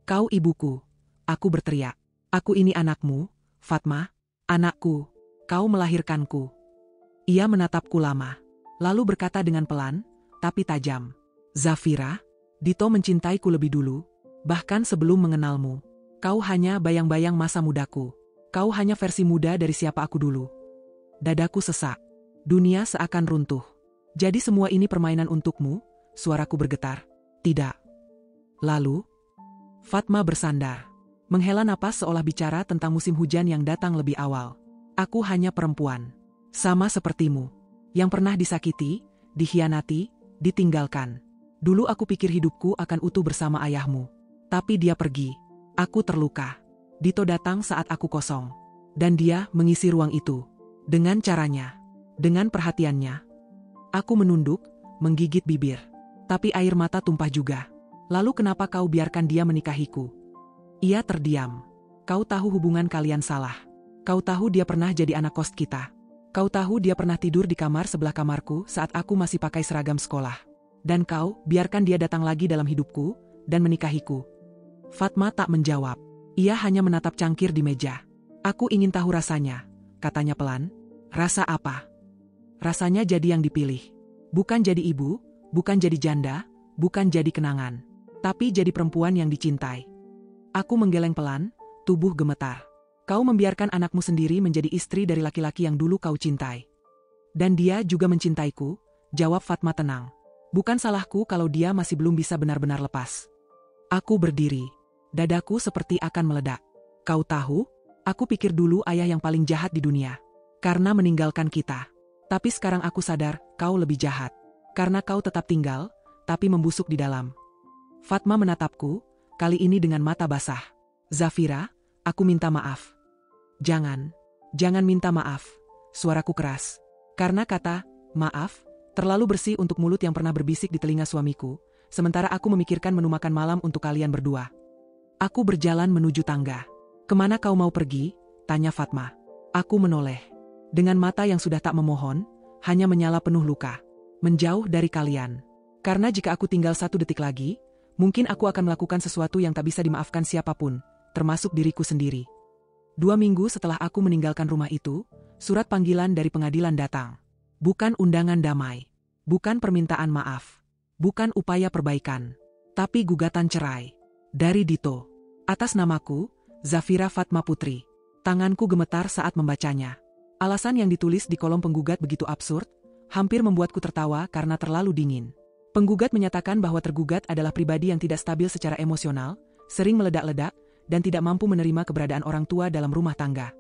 Kau ibuku. Aku berteriak. Aku ini anakmu, Fatma. Anakku. Kau melahirkanku. Ia menatapku lama. Lalu berkata dengan pelan, tapi tajam. Zafira, Dito mencintaiku lebih dulu. Bahkan sebelum mengenalmu. Kau hanya bayang-bayang masa mudaku. Kau hanya versi muda dari siapa aku dulu. Dadaku sesak. Dunia seakan runtuh. Jadi semua ini permainan untukmu? Suaraku bergetar. Tidak. Lalu, Fatma bersandar. Menghela napas seolah bicara tentang musim hujan yang datang lebih awal. Aku hanya perempuan. Sama sepertimu. Yang pernah disakiti, dikhianati, ditinggalkan. Dulu aku pikir hidupku akan utuh bersama ayahmu. Tapi dia pergi. Aku terluka. Dito datang saat aku kosong. Dan dia mengisi ruang itu. Dengan caranya. Dengan perhatiannya. Aku menunduk, menggigit bibir. Tapi air mata tumpah juga. Lalu kenapa kau biarkan dia menikahiku? Ia terdiam. Kau tahu hubungan kalian salah. Kau tahu dia pernah jadi anak kos kita. Kau tahu dia pernah tidur di kamar sebelah kamarku saat aku masih pakai seragam sekolah. Dan kau biarkan dia datang lagi dalam hidupku dan menikahiku. Fatma tak menjawab. Ia hanya menatap cangkir di meja. Aku ingin tahu rasanya, katanya pelan. Rasa apa? Rasanya jadi yang dipilih. Bukan jadi ibu, bukan jadi janda, bukan jadi kenangan. Tapi jadi perempuan yang dicintai. Aku menggeleng pelan, tubuh gemetar. Kau membiarkan anakmu sendiri menjadi istri dari laki-laki yang dulu kau cintai. Dan dia juga mencintaiku, jawab Fatma tenang. Bukan salahku kalau dia masih belum bisa benar-benar lepas. Aku berdiri. Dadaku seperti akan meledak. Kau tahu? Aku pikir dulu ayah yang paling jahat di dunia. Karena meninggalkan kita. Tapi sekarang aku sadar, kau lebih jahat. Karena kau tetap tinggal, tapi membusuk di dalam. Fatma menatapku, kali ini dengan mata basah. Zafira, aku minta maaf. Jangan minta maaf. Suaraku keras. Karena kata, maaf, terlalu bersih untuk mulut yang pernah berbisik di telinga suamiku, sementara aku memikirkan menu makan malam untuk kalian berdua. Aku berjalan menuju tangga. Kemana kau mau pergi? Tanya Fatma. Aku menoleh. Dengan mata yang sudah tak memohon, hanya menyala penuh luka. Menjauh dari kalian. Karena jika aku tinggal 1 detik lagi, mungkin aku akan melakukan sesuatu yang tak bisa dimaafkan siapapun, termasuk diriku sendiri. 2 minggu setelah aku meninggalkan rumah itu, surat panggilan dari pengadilan datang. Bukan undangan damai. Bukan permintaan maaf. Bukan upaya perbaikan. Tapi gugatan cerai. Dari Dito. Atas namaku, Zafira Fatma Putri. Tanganku gemetar saat membacanya. Alasan yang ditulis di kolom penggugat begitu absurd, hampir membuatku tertawa karena terlalu dingin. Penggugat menyatakan bahwa tergugat adalah pribadi yang tidak stabil secara emosional, sering meledak-ledak, dan tidak mampu menerima keberadaan orang tua dalam rumah tangga.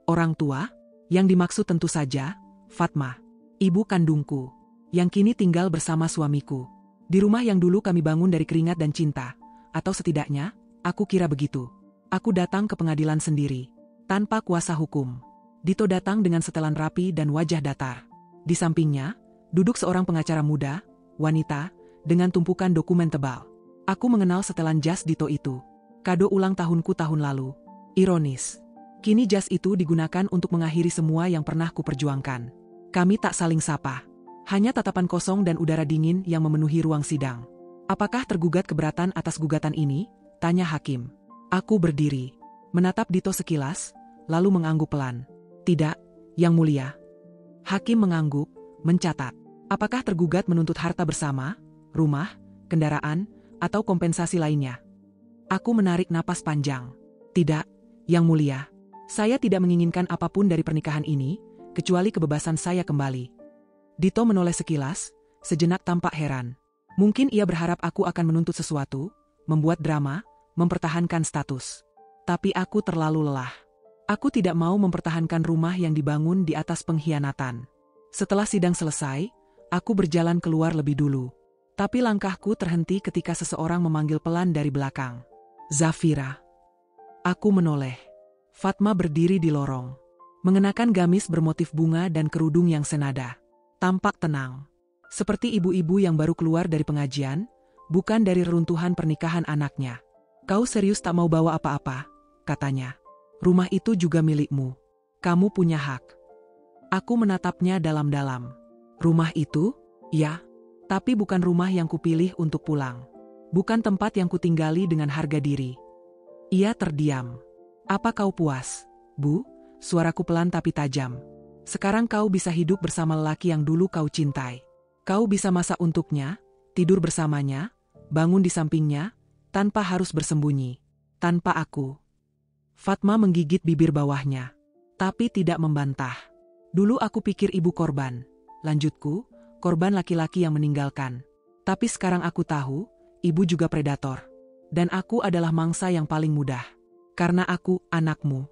Orang tua? Yang dimaksud tentu saja, Fatma. Ibu kandungku, yang kini tinggal bersama suamiku. Di rumah yang dulu kami bangun dari keringat dan cinta, atau setidaknya, aku kira begitu. Aku datang ke pengadilan sendiri, tanpa kuasa hukum. Dito datang dengan setelan rapi dan wajah datar. Di sampingnya, duduk seorang pengacara muda, wanita, dengan tumpukan dokumen tebal. Aku mengenal setelan jas Dito itu. Kado ulang tahunku tahun lalu. Ironis. Kini jas itu digunakan untuk mengakhiri semua yang pernah kuperjuangkan. Kami tak saling sapa. Hanya tatapan kosong dan udara dingin yang memenuhi ruang sidang. Apakah tergugat keberatan atas gugatan ini? Tanya hakim. Aku berdiri. Menatap Dito sekilas, lalu mengangguk pelan. Tidak, Yang Mulia. Hakim mengangguk, mencatat. Apakah tergugat menuntut harta bersama, rumah, kendaraan, atau kompensasi lainnya? Aku menarik napas panjang. Tidak, Yang Mulia. Saya tidak menginginkan apapun dari pernikahan ini, kecuali kebebasan saya kembali. Dito menoleh sekilas, sejenak tampak heran. Mungkin ia berharap aku akan menuntut sesuatu, membuat drama, mempertahankan status. Tapi aku terlalu lelah. Aku tidak mau mempertahankan rumah yang dibangun di atas pengkhianatan. Setelah sidang selesai, aku berjalan keluar lebih dulu. Tapi langkahku terhenti ketika seseorang memanggil pelan dari belakang. Zafira. Aku menoleh. Fatma berdiri di lorong. Mengenakan gamis bermotif bunga dan kerudung yang senada. Tampak tenang. Seperti ibu-ibu yang baru keluar dari pengajian, bukan dari reruntuhan pernikahan anaknya. Kau serius tak mau bawa apa-apa? Katanya. Rumah itu juga milikmu. Kamu punya hak. Aku menatapnya dalam-dalam. Rumah itu? Ya, tapi bukan rumah yang kupilih untuk pulang. Bukan tempat yang kutinggali dengan harga diri. Ia terdiam. Apa kau puas, Bu? Suaraku pelan tapi tajam. Sekarang kau bisa hidup bersama lelaki yang dulu kau cintai. Kau bisa masak untuknya, tidur bersamanya, bangun di sampingnya, tanpa harus bersembunyi. Tanpa aku. Fatma menggigit bibir bawahnya. Tapi tidak membantah. Dulu aku pikir ibu korban. Lanjutku, korban laki-laki yang meninggalkan. Tapi sekarang aku tahu, ibu juga predator. Dan aku adalah mangsa yang paling mudah. Karena aku anakmu.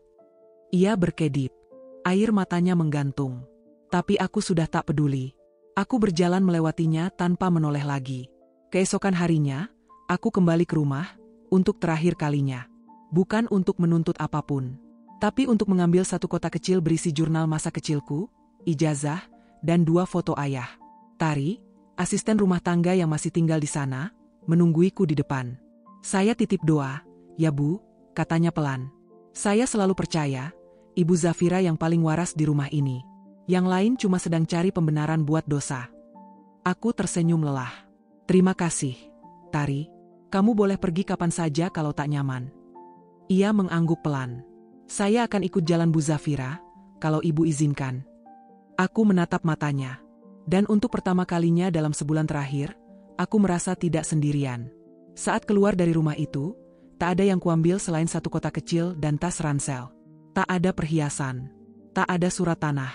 Ia berkedip. Air matanya menggantung. Tapi aku sudah tak peduli. Aku berjalan melewatinya tanpa menoleh lagi. Keesokan harinya, aku kembali ke rumah, untuk terakhir kalinya. Bukan untuk menuntut apapun. Tapi untuk mengambil satu kotak kecil berisi jurnal masa kecilku, ijazah, dan 2 foto ayah. Tari, asisten rumah tangga yang masih tinggal di sana, menungguiku di depan. Saya titip doa, ya Bu, katanya pelan. Saya selalu percaya, Ibu Zafira yang paling waras di rumah ini. Yang lain cuma sedang cari pembenaran buat dosa. Aku tersenyum lelah. Terima kasih, Tari. Kamu boleh pergi kapan saja kalau tak nyaman. Ia mengangguk pelan. Saya akan ikut jalan Bu Zafira, kalau Ibu izinkan. Aku menatap matanya. Dan untuk pertama kalinya dalam sebulan terakhir, aku merasa tidak sendirian. Saat keluar dari rumah itu, tak ada yang kuambil selain satu kotak kecil dan tas ransel. Tak ada perhiasan. Tak ada surat tanah.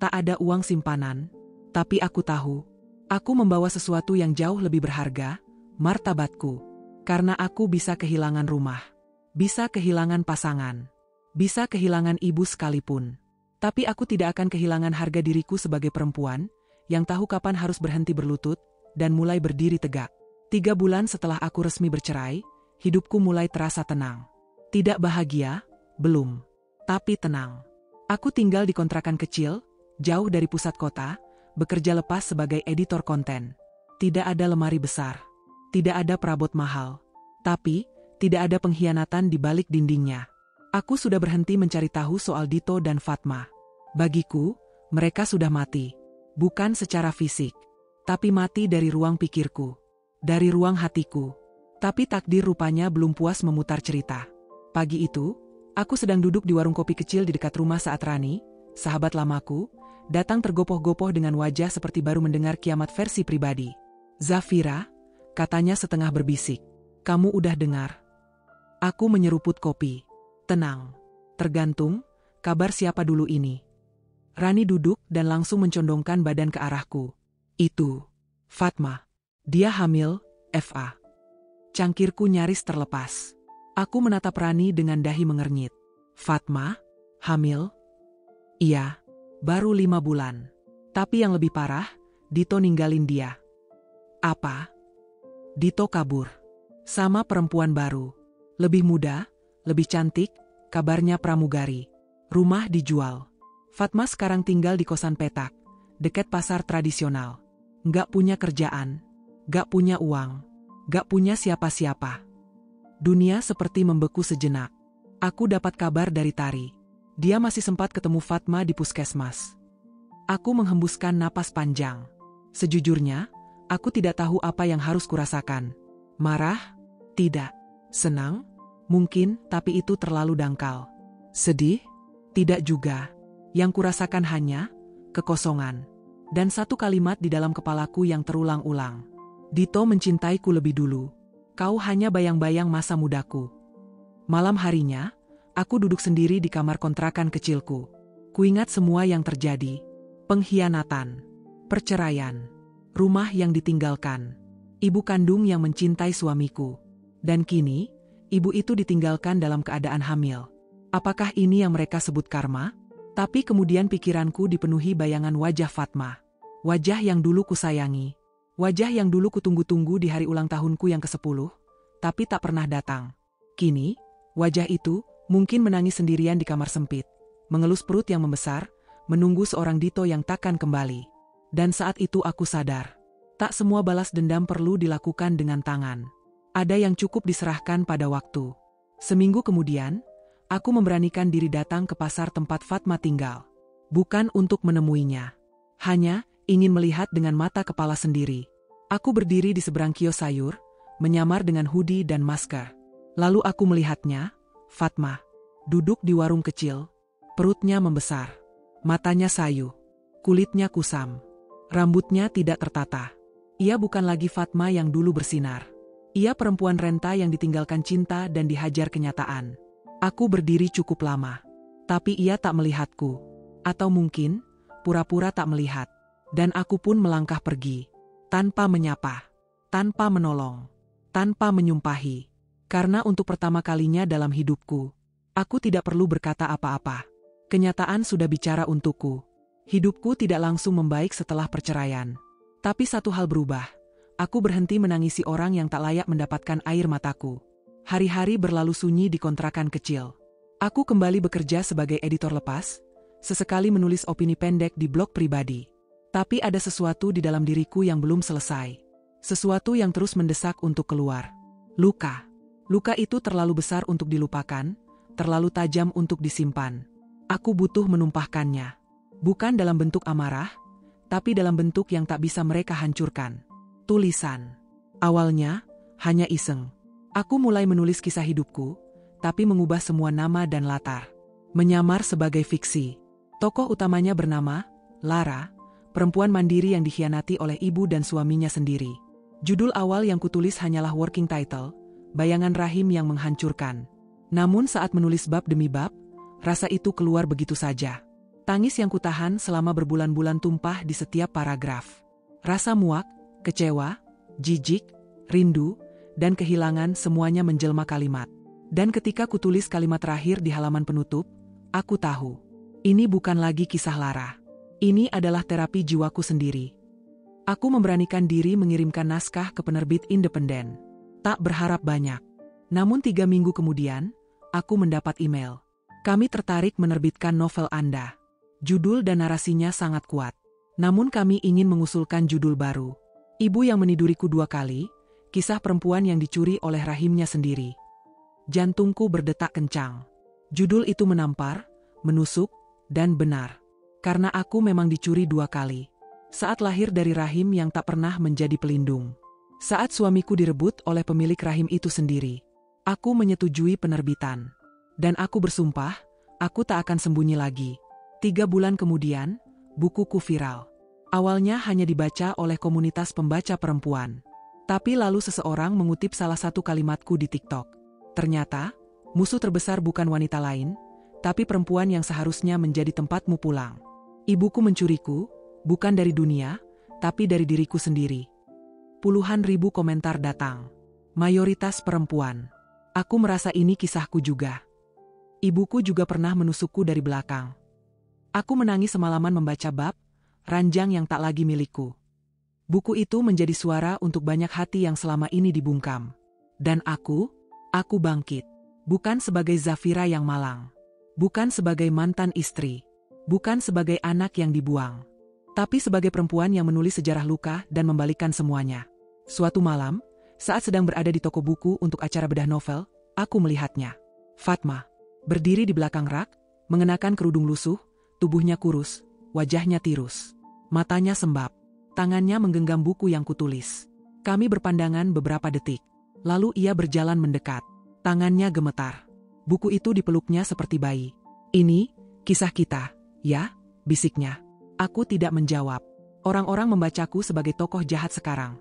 Tak ada uang simpanan. Tapi aku tahu, aku membawa sesuatu yang jauh lebih berharga, martabatku. Karena aku bisa kehilangan rumah. Bisa kehilangan pasangan. Bisa kehilangan ibu sekalipun. Tapi aku tidak akan kehilangan harga diriku sebagai perempuan, yang tahu kapan harus berhenti berlutut, dan mulai berdiri tegak. 3 bulan setelah aku resmi bercerai, hidupku mulai terasa tenang. Tidak bahagia, belum. Tapi tenang. Aku tinggal di kontrakan kecil, jauh dari pusat kota, bekerja lepas sebagai editor konten. Tidak ada lemari besar. Tidak ada perabot mahal. Tapi, tidak ada pengkhianatan di balik dindingnya. Aku sudah berhenti mencari tahu soal Dito dan Fatma. Bagiku, mereka sudah mati. Bukan secara fisik. Tapi mati dari ruang pikirku. Dari ruang hatiku. Tapi takdir rupanya belum puas memutar cerita. Pagi itu, aku sedang duduk di warung kopi kecil di dekat rumah saat Rani, sahabat lamaku, datang tergopoh-gopoh dengan wajah seperti baru mendengar kiamat versi pribadi. Zafira, katanya setengah berbisik. Kamu udah dengar? Aku menyeruput kopi. Tenang. Tergantung, kabar siapa dulu ini. Rani duduk dan langsung mencondongkan badan ke arahku. Itu. Fatma. Dia hamil, FA. Cangkirku nyaris terlepas. Aku menatap Rani dengan dahi mengernyit. Fatma? Hamil? Iya. Baru 5 bulan. Tapi yang lebih parah, Dito ninggalin dia. Apa? Dito kabur. Sama perempuan baru. Lebih muda, lebih cantik, kabarnya pramugari. Rumah dijual. Fatma sekarang tinggal di kosan petak, dekat pasar tradisional. Nggak punya kerjaan, nggak punya uang, nggak punya siapa-siapa. Dunia seperti membeku sejenak. Aku dapat kabar dari Tari. Dia masih sempat ketemu Fatma di puskesmas. Aku menghembuskan napas panjang. Sejujurnya, aku tidak tahu apa yang harus kurasakan. Marah? Tidak. Senang? Mungkin, tapi itu terlalu dangkal. Sedih? Tidak juga. Yang kurasakan hanya kekosongan. Dan satu kalimat di dalam kepalaku yang terulang-ulang. Dito mencintaiku lebih dulu. Kau hanya bayang-bayang masa mudaku. Malam harinya, aku duduk sendiri di kamar kontrakan kecilku. Kuingat semua yang terjadi. Pengkhianatan. Perceraian. Rumah yang ditinggalkan. Ibu kandung yang mencintai suamiku. Dan kini, ibu itu ditinggalkan dalam keadaan hamil. Apakah ini yang mereka sebut karma? Tapi kemudian pikiranku dipenuhi bayangan wajah Fatma. Wajah yang dulu kusayangi. Wajah yang dulu kutunggu-tunggu di hari ulang tahunku yang ke-10, tapi tak pernah datang. Kini, wajah itu mungkin menangis sendirian di kamar sempit, mengelus perut yang membesar, menunggu seorang Dito yang takkan kembali. Dan saat itu aku sadar, tak semua balas dendam perlu dilakukan dengan tangan. Ada yang cukup diserahkan pada waktu. Seminggu kemudian, aku memberanikan diri datang ke pasar tempat Fatma tinggal. Bukan untuk menemuinya. Hanya ingin melihat dengan mata kepala sendiri. Aku berdiri di seberang kios sayur, menyamar dengan hoodie dan masker. Lalu aku melihatnya, Fatma. Duduk di warung kecil, perutnya membesar. Matanya sayu, kulitnya kusam, rambutnya tidak tertata. Ia bukan lagi Fatma yang dulu bersinar. Ia perempuan renta yang ditinggalkan cinta dan dihajar kenyataan. Aku berdiri cukup lama, tapi ia tak melihatku. Atau mungkin, pura-pura tak melihat. Dan aku pun melangkah pergi, tanpa menyapa, tanpa menolong, tanpa menyumpahi. Karena untuk pertama kalinya dalam hidupku, aku tidak perlu berkata apa-apa. Kenyataan sudah bicara untukku. Hidupku tidak langsung membaik setelah perceraian. Tapi satu hal berubah. Aku berhenti menangisi orang yang tak layak mendapatkan air mataku. Hari-hari berlalu sunyi di kontrakan kecil. Aku kembali bekerja sebagai editor lepas, sesekali menulis opini pendek di blog pribadi. Tapi ada sesuatu di dalam diriku yang belum selesai. Sesuatu yang terus mendesak untuk keluar. Luka. Luka itu terlalu besar untuk dilupakan, terlalu tajam untuk disimpan. Aku butuh menumpahkannya. Bukan dalam bentuk amarah, tapi dalam bentuk yang tak bisa mereka hancurkan. Tulisan. Awalnya, hanya iseng. Aku mulai menulis kisah hidupku, tapi mengubah semua nama dan latar. Menyamar sebagai fiksi. Tokoh utamanya bernama Lara, perempuan mandiri yang dikhianati oleh ibu dan suaminya sendiri. Judul awal yang kutulis hanyalah working title, bayangan rahim yang menghancurkan. Namun saat menulis bab demi bab, rasa itu keluar begitu saja. Tangis yang kutahan selama berbulan-bulan tumpah di setiap paragraf. Rasa muak, kecewa, jijik, rindu, dan kehilangan semuanya menjelma kalimat. Dan ketika kutulis kalimat terakhir di halaman penutup, aku tahu. Ini bukan lagi kisah Lara. Ini adalah terapi jiwaku sendiri. Aku memberanikan diri mengirimkan naskah ke penerbit independen. Tak berharap banyak. Namun 3 minggu kemudian, aku mendapat email. Kami tertarik menerbitkan novel Anda. Judul dan narasinya sangat kuat. Namun kami ingin mengusulkan judul baru. Ibu yang meniduriku 2 kali, kisah perempuan yang dicuri oleh rahimnya sendiri. Jantungku berdetak kencang. Judul itu menampar, menusuk, dan benar. Karena aku memang dicuri 2 kali. Saat lahir dari rahim yang tak pernah menjadi pelindung. Saat suamiku direbut oleh pemilik rahim itu sendiri. Aku menyetujui penerbitan. Dan aku bersumpah, aku tak akan sembunyi lagi. 3 bulan kemudian, bukuku viral. Awalnya hanya dibaca oleh komunitas pembaca perempuan. Tapi lalu seseorang mengutip salah satu kalimatku di TikTok. Ternyata, musuh terbesar bukan wanita lain, tapi perempuan yang seharusnya menjadi tempatmu pulang. Ibuku mencuriku, bukan dari dunia, tapi dari diriku sendiri. Puluhan ribu komentar datang. Mayoritas perempuan. Aku merasa ini kisahku juga. Ibuku juga pernah menusukku dari belakang. Aku menangis semalaman membaca bab, ranjang yang tak lagi milikku. Buku itu menjadi suara untuk banyak hati yang selama ini dibungkam. Dan aku bangkit. Bukan sebagai Zafira yang malang. Bukan sebagai mantan istri. Bukan sebagai anak yang dibuang. Tapi sebagai perempuan yang menulis sejarah luka dan membalikkan semuanya. Suatu malam, saat sedang berada di toko buku untuk acara bedah novel, aku melihatnya. Fatma. Berdiri di belakang rak, mengenakan kerudung lusuh, tubuhnya kurus, wajahnya tirus. Matanya sembab, tangannya menggenggam buku yang kutulis. Kami berpandangan beberapa detik. Lalu ia berjalan mendekat. Tangannya gemetar. Buku itu dipeluknya seperti bayi. Ini, kisah kita, ya, bisiknya. Aku tidak menjawab. Orang-orang membacaku sebagai tokoh jahat sekarang.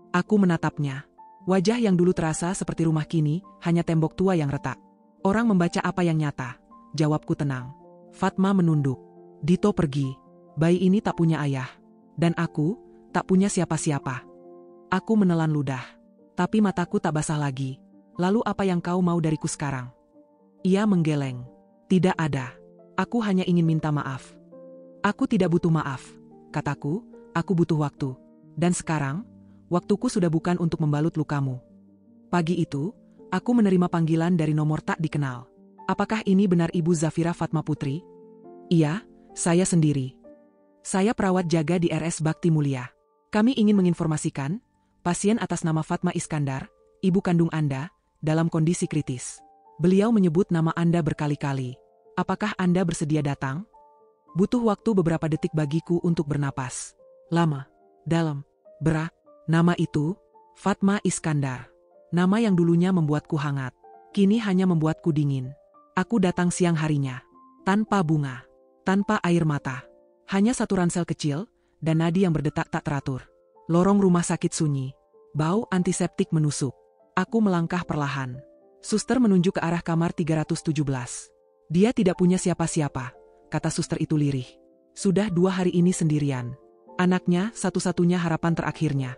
Aku menatapnya. Wajah yang dulu terasa seperti rumah kini, hanya tembok tua yang retak. Orang membaca apa yang nyata. Jawabku tenang. Fatma menunduk. Dito pergi. Bayi ini tak punya ayah. Dan aku, tak punya siapa-siapa. Aku menelan ludah. Tapi mataku tak basah lagi. Lalu apa yang kau mau dariku sekarang? Ia menggeleng. Tidak ada. Aku hanya ingin minta maaf. Aku tidak butuh maaf. Kataku, aku butuh waktu. Dan sekarang, waktuku sudah bukan untuk membalut lukamu. Pagi itu, aku menerima panggilan dari nomor tak dikenal. Apakah ini benar Ibu Zafira Fatma Putri? Iya, saya sendiri. Saya perawat jaga di RS Bakti Mulia. Kami ingin menginformasikan, pasien atas nama Fatma Iskandar, ibu kandung Anda, dalam kondisi kritis. Beliau menyebut nama Anda berkali-kali. Apakah Anda bersedia datang? Butuh waktu beberapa detik bagiku untuk bernapas. Lama. Dalam. Berak. Nama itu, Fatma Iskandar. Nama yang dulunya membuatku hangat. Kini hanya membuatku dingin. Aku datang siang harinya. Tanpa bunga. Tanpa air mata. Hanya satu ransel kecil, dan nadi yang berdetak tak teratur. Lorong rumah sakit sunyi. Bau antiseptik menusuk. Aku melangkah perlahan. Suster menunjuk ke arah kamar 317. Dia tidak punya siapa-siapa, kata suster itu lirih. Sudah 2 hari ini sendirian. Anaknya satu-satunya harapan terakhirnya.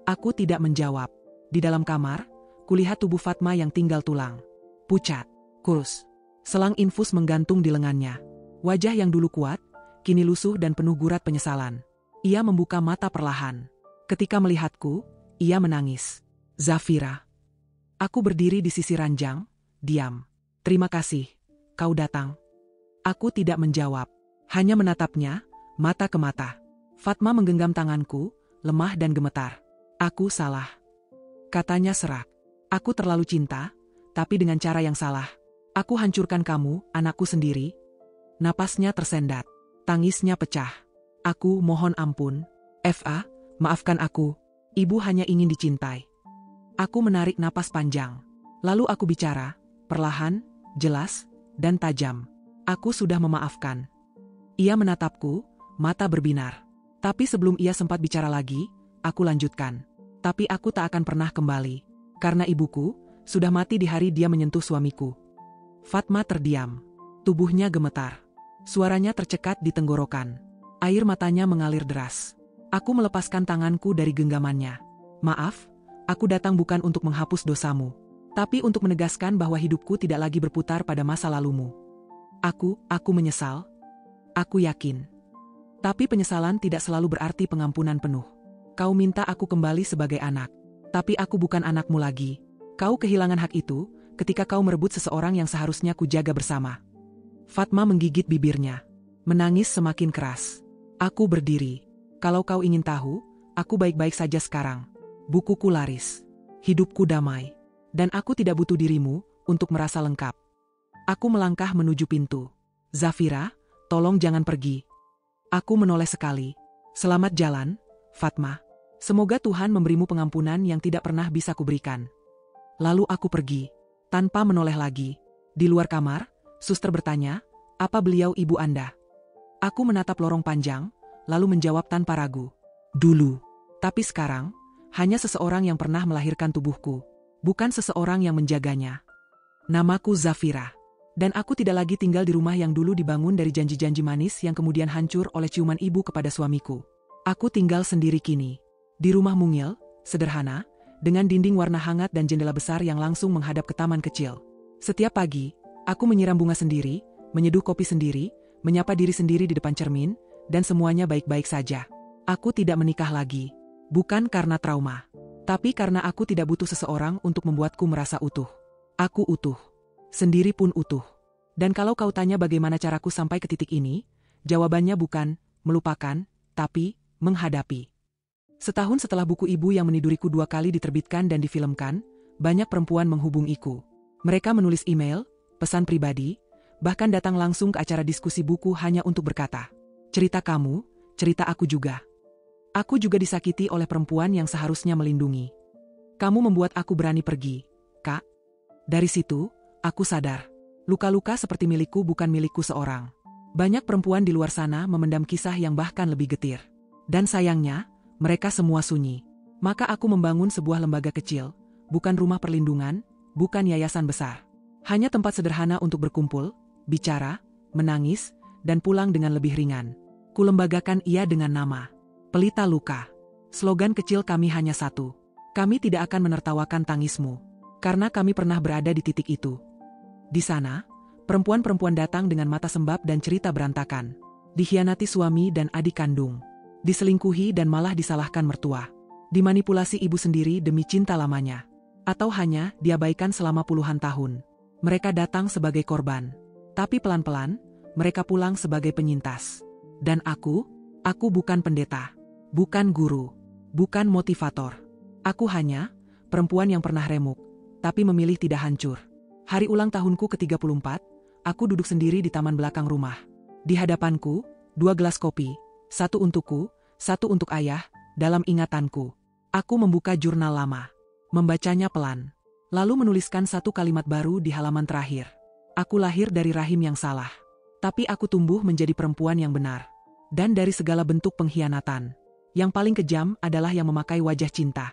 Aku tidak menjawab. Di dalam kamar, kulihat tubuh Fatma yang tinggal tulang. Pucat, kurus. Selang infus menggantung di lengannya. Wajah yang dulu kuat, kini lusuh dan penuh gurat penyesalan. Ia membuka mata perlahan. Ketika melihatku, ia menangis. Zafira. Aku berdiri di sisi ranjang, diam. Terima kasih, kau datang. Aku tidak menjawab, hanya menatapnya, mata ke mata. Fatma menggenggam tanganku, lemah dan gemetar. Aku salah. Katanya serak. Aku terlalu cinta, tapi dengan cara yang salah. Aku hancurkan kamu, anakku sendiri. Napasnya tersendat. Tangisnya pecah. Aku mohon ampun. Fa, maafkan aku. Ibu hanya ingin dicintai. Aku menarik napas panjang. Lalu aku bicara, perlahan, jelas, dan tajam. Aku sudah memaafkan. Ia menatapku, mata berbinar. Tapi sebelum ia sempat bicara lagi, aku lanjutkan. Tapi aku tak akan pernah kembali. Karena ibuku sudah mati di hari dia menyentuh suamiku. Fatma terdiam. Tubuhnya gemetar. Suaranya tercekat di tenggorokan. Air matanya mengalir deras. Aku melepaskan tanganku dari genggamannya. Maaf, aku datang bukan untuk menghapus dosamu. Tapi untuk menegaskan bahwa hidupku tidak lagi berputar pada masa lalumu. Aku menyesal. Aku yakin. Tapi penyesalan tidak selalu berarti pengampunan penuh. Kau minta aku kembali sebagai anak. Tapi aku bukan anakmu lagi. Kau kehilangan hak itu ketika kau merebut seseorang yang seharusnya ku jaga bersama. Fatma menggigit bibirnya. Menangis semakin keras. Aku berdiri. Kalau kau ingin tahu, aku baik-baik saja sekarang. Bukuku laris. Hidupku damai. Dan aku tidak butuh dirimu untuk merasa lengkap. Aku melangkah menuju pintu. Zafira, tolong jangan pergi. Aku menoleh sekali. Selamat jalan, Fatma. Semoga Tuhan memberimu pengampunan yang tidak pernah bisa kuberikan. Lalu aku pergi, tanpa menoleh lagi. Di luar kamar, suster bertanya, apa beliau ibu Anda? Aku menatap lorong panjang, lalu menjawab tanpa ragu. Dulu. Tapi sekarang, hanya seseorang yang pernah melahirkan tubuhku. Bukan seseorang yang menjaganya. Namaku Zafira. Dan aku tidak lagi tinggal di rumah yang dulu dibangun dari janji-janji manis yang kemudian hancur oleh ciuman ibu kepada suamiku. Aku tinggal sendiri kini. Di rumah mungil, sederhana, dengan dinding warna hangat dan jendela besar yang langsung menghadap ke taman kecil. Setiap pagi, aku menyiram bunga sendiri, menyeduh kopi sendiri, menyapa diri sendiri di depan cermin, dan semuanya baik-baik saja. Aku tidak menikah lagi. Bukan karena trauma. Tapi karena aku tidak butuh seseorang untuk membuatku merasa utuh. Aku utuh. Sendiri pun utuh. Dan kalau kau tanya bagaimana caraku sampai ke titik ini, jawabannya bukan melupakan, tapi menghadapi. Setahun setelah buku ibu yang meniduriku 2 kali diterbitkan dan difilmkan, banyak perempuan menghubungiku. Mereka menulis email, pesan pribadi, bahkan datang langsung ke acara diskusi buku hanya untuk berkata, cerita kamu, cerita aku juga. Aku juga disakiti oleh perempuan yang seharusnya melindungi. Kamu membuat aku berani pergi, Kak. Dari situ, aku sadar. Luka-luka seperti milikku bukan milikku seorang. Banyak perempuan di luar sana memendam kisah yang bahkan lebih getir. Dan sayangnya, mereka semua sunyi. Maka aku membangun sebuah lembaga kecil, bukan rumah perlindungan, bukan yayasan besar. Hanya tempat sederhana untuk berkumpul, bicara, menangis, dan pulang dengan lebih ringan. Kulembagakan ia dengan nama Pelita Luka. Slogan kecil kami hanya satu. Kami tidak akan menertawakan tangismu. Karena kami pernah berada di titik itu. Di sana, perempuan-perempuan datang dengan mata sembab dan cerita berantakan. Dikhianati suami dan adik kandung. Diselingkuhi dan malah disalahkan mertua. Dimanipulasi ibu sendiri demi cinta lamanya. Atau hanya diabaikan selama puluhan tahun. Mereka datang sebagai korban. Tapi pelan-pelan, mereka pulang sebagai penyintas. Dan aku bukan pendeta. Bukan guru. Bukan motivator. Aku hanya perempuan yang pernah remuk, tapi memilih tidak hancur. Hari ulang tahunku ke-34, aku duduk sendiri di taman belakang rumah. Di hadapanku, 2 gelas kopi, 1 untukku, Satu untuk ayah, dalam ingatanku. Aku membuka jurnal lama. Membacanya pelan. Lalu menuliskan satu kalimat baru di halaman terakhir. Aku lahir dari rahim yang salah. Tapi aku tumbuh menjadi perempuan yang benar. Dan dari segala bentuk pengkhianatan. Yang paling kejam adalah yang memakai wajah cinta.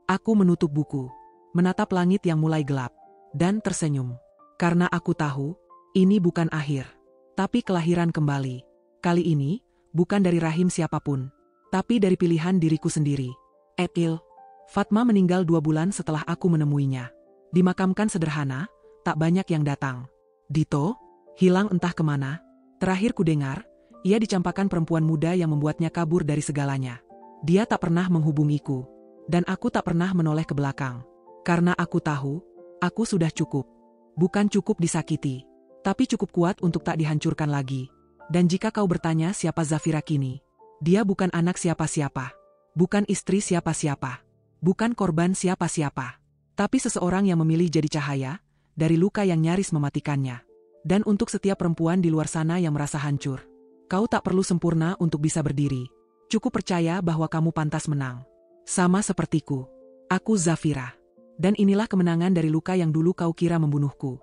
Aku menutup buku. Menatap langit yang mulai gelap. Dan tersenyum. Karena aku tahu, ini bukan akhir. Tapi kelahiran kembali. Kali ini, bukan dari rahim siapapun. Tapi dari pilihan diriku sendiri. Etil. Fatma meninggal 2 bulan setelah aku menemuinya. Dimakamkan sederhana, tak banyak yang datang. Dito, hilang entah kemana. Terakhir ku dengar, ia dicampakkan perempuan muda yang membuatnya kabur dari segalanya. Dia tak pernah menghubungiku. Dan aku tak pernah menoleh ke belakang. Karena aku tahu, aku sudah cukup. Bukan cukup disakiti, tapi cukup kuat untuk tak dihancurkan lagi. Dan jika kau bertanya siapa Zafira kini, dia bukan anak siapa-siapa. Bukan istri siapa-siapa. Bukan korban siapa-siapa, tapi seseorang yang memilih jadi cahaya, dari luka yang nyaris mematikannya. Dan untuk setiap perempuan di luar sana yang merasa hancur, kau tak perlu sempurna untuk bisa berdiri. Cukup percaya bahwa kamu pantas menang. Sama sepertiku. Aku Zafira. Dan inilah kemenangan dari luka yang dulu kau kira membunuhku.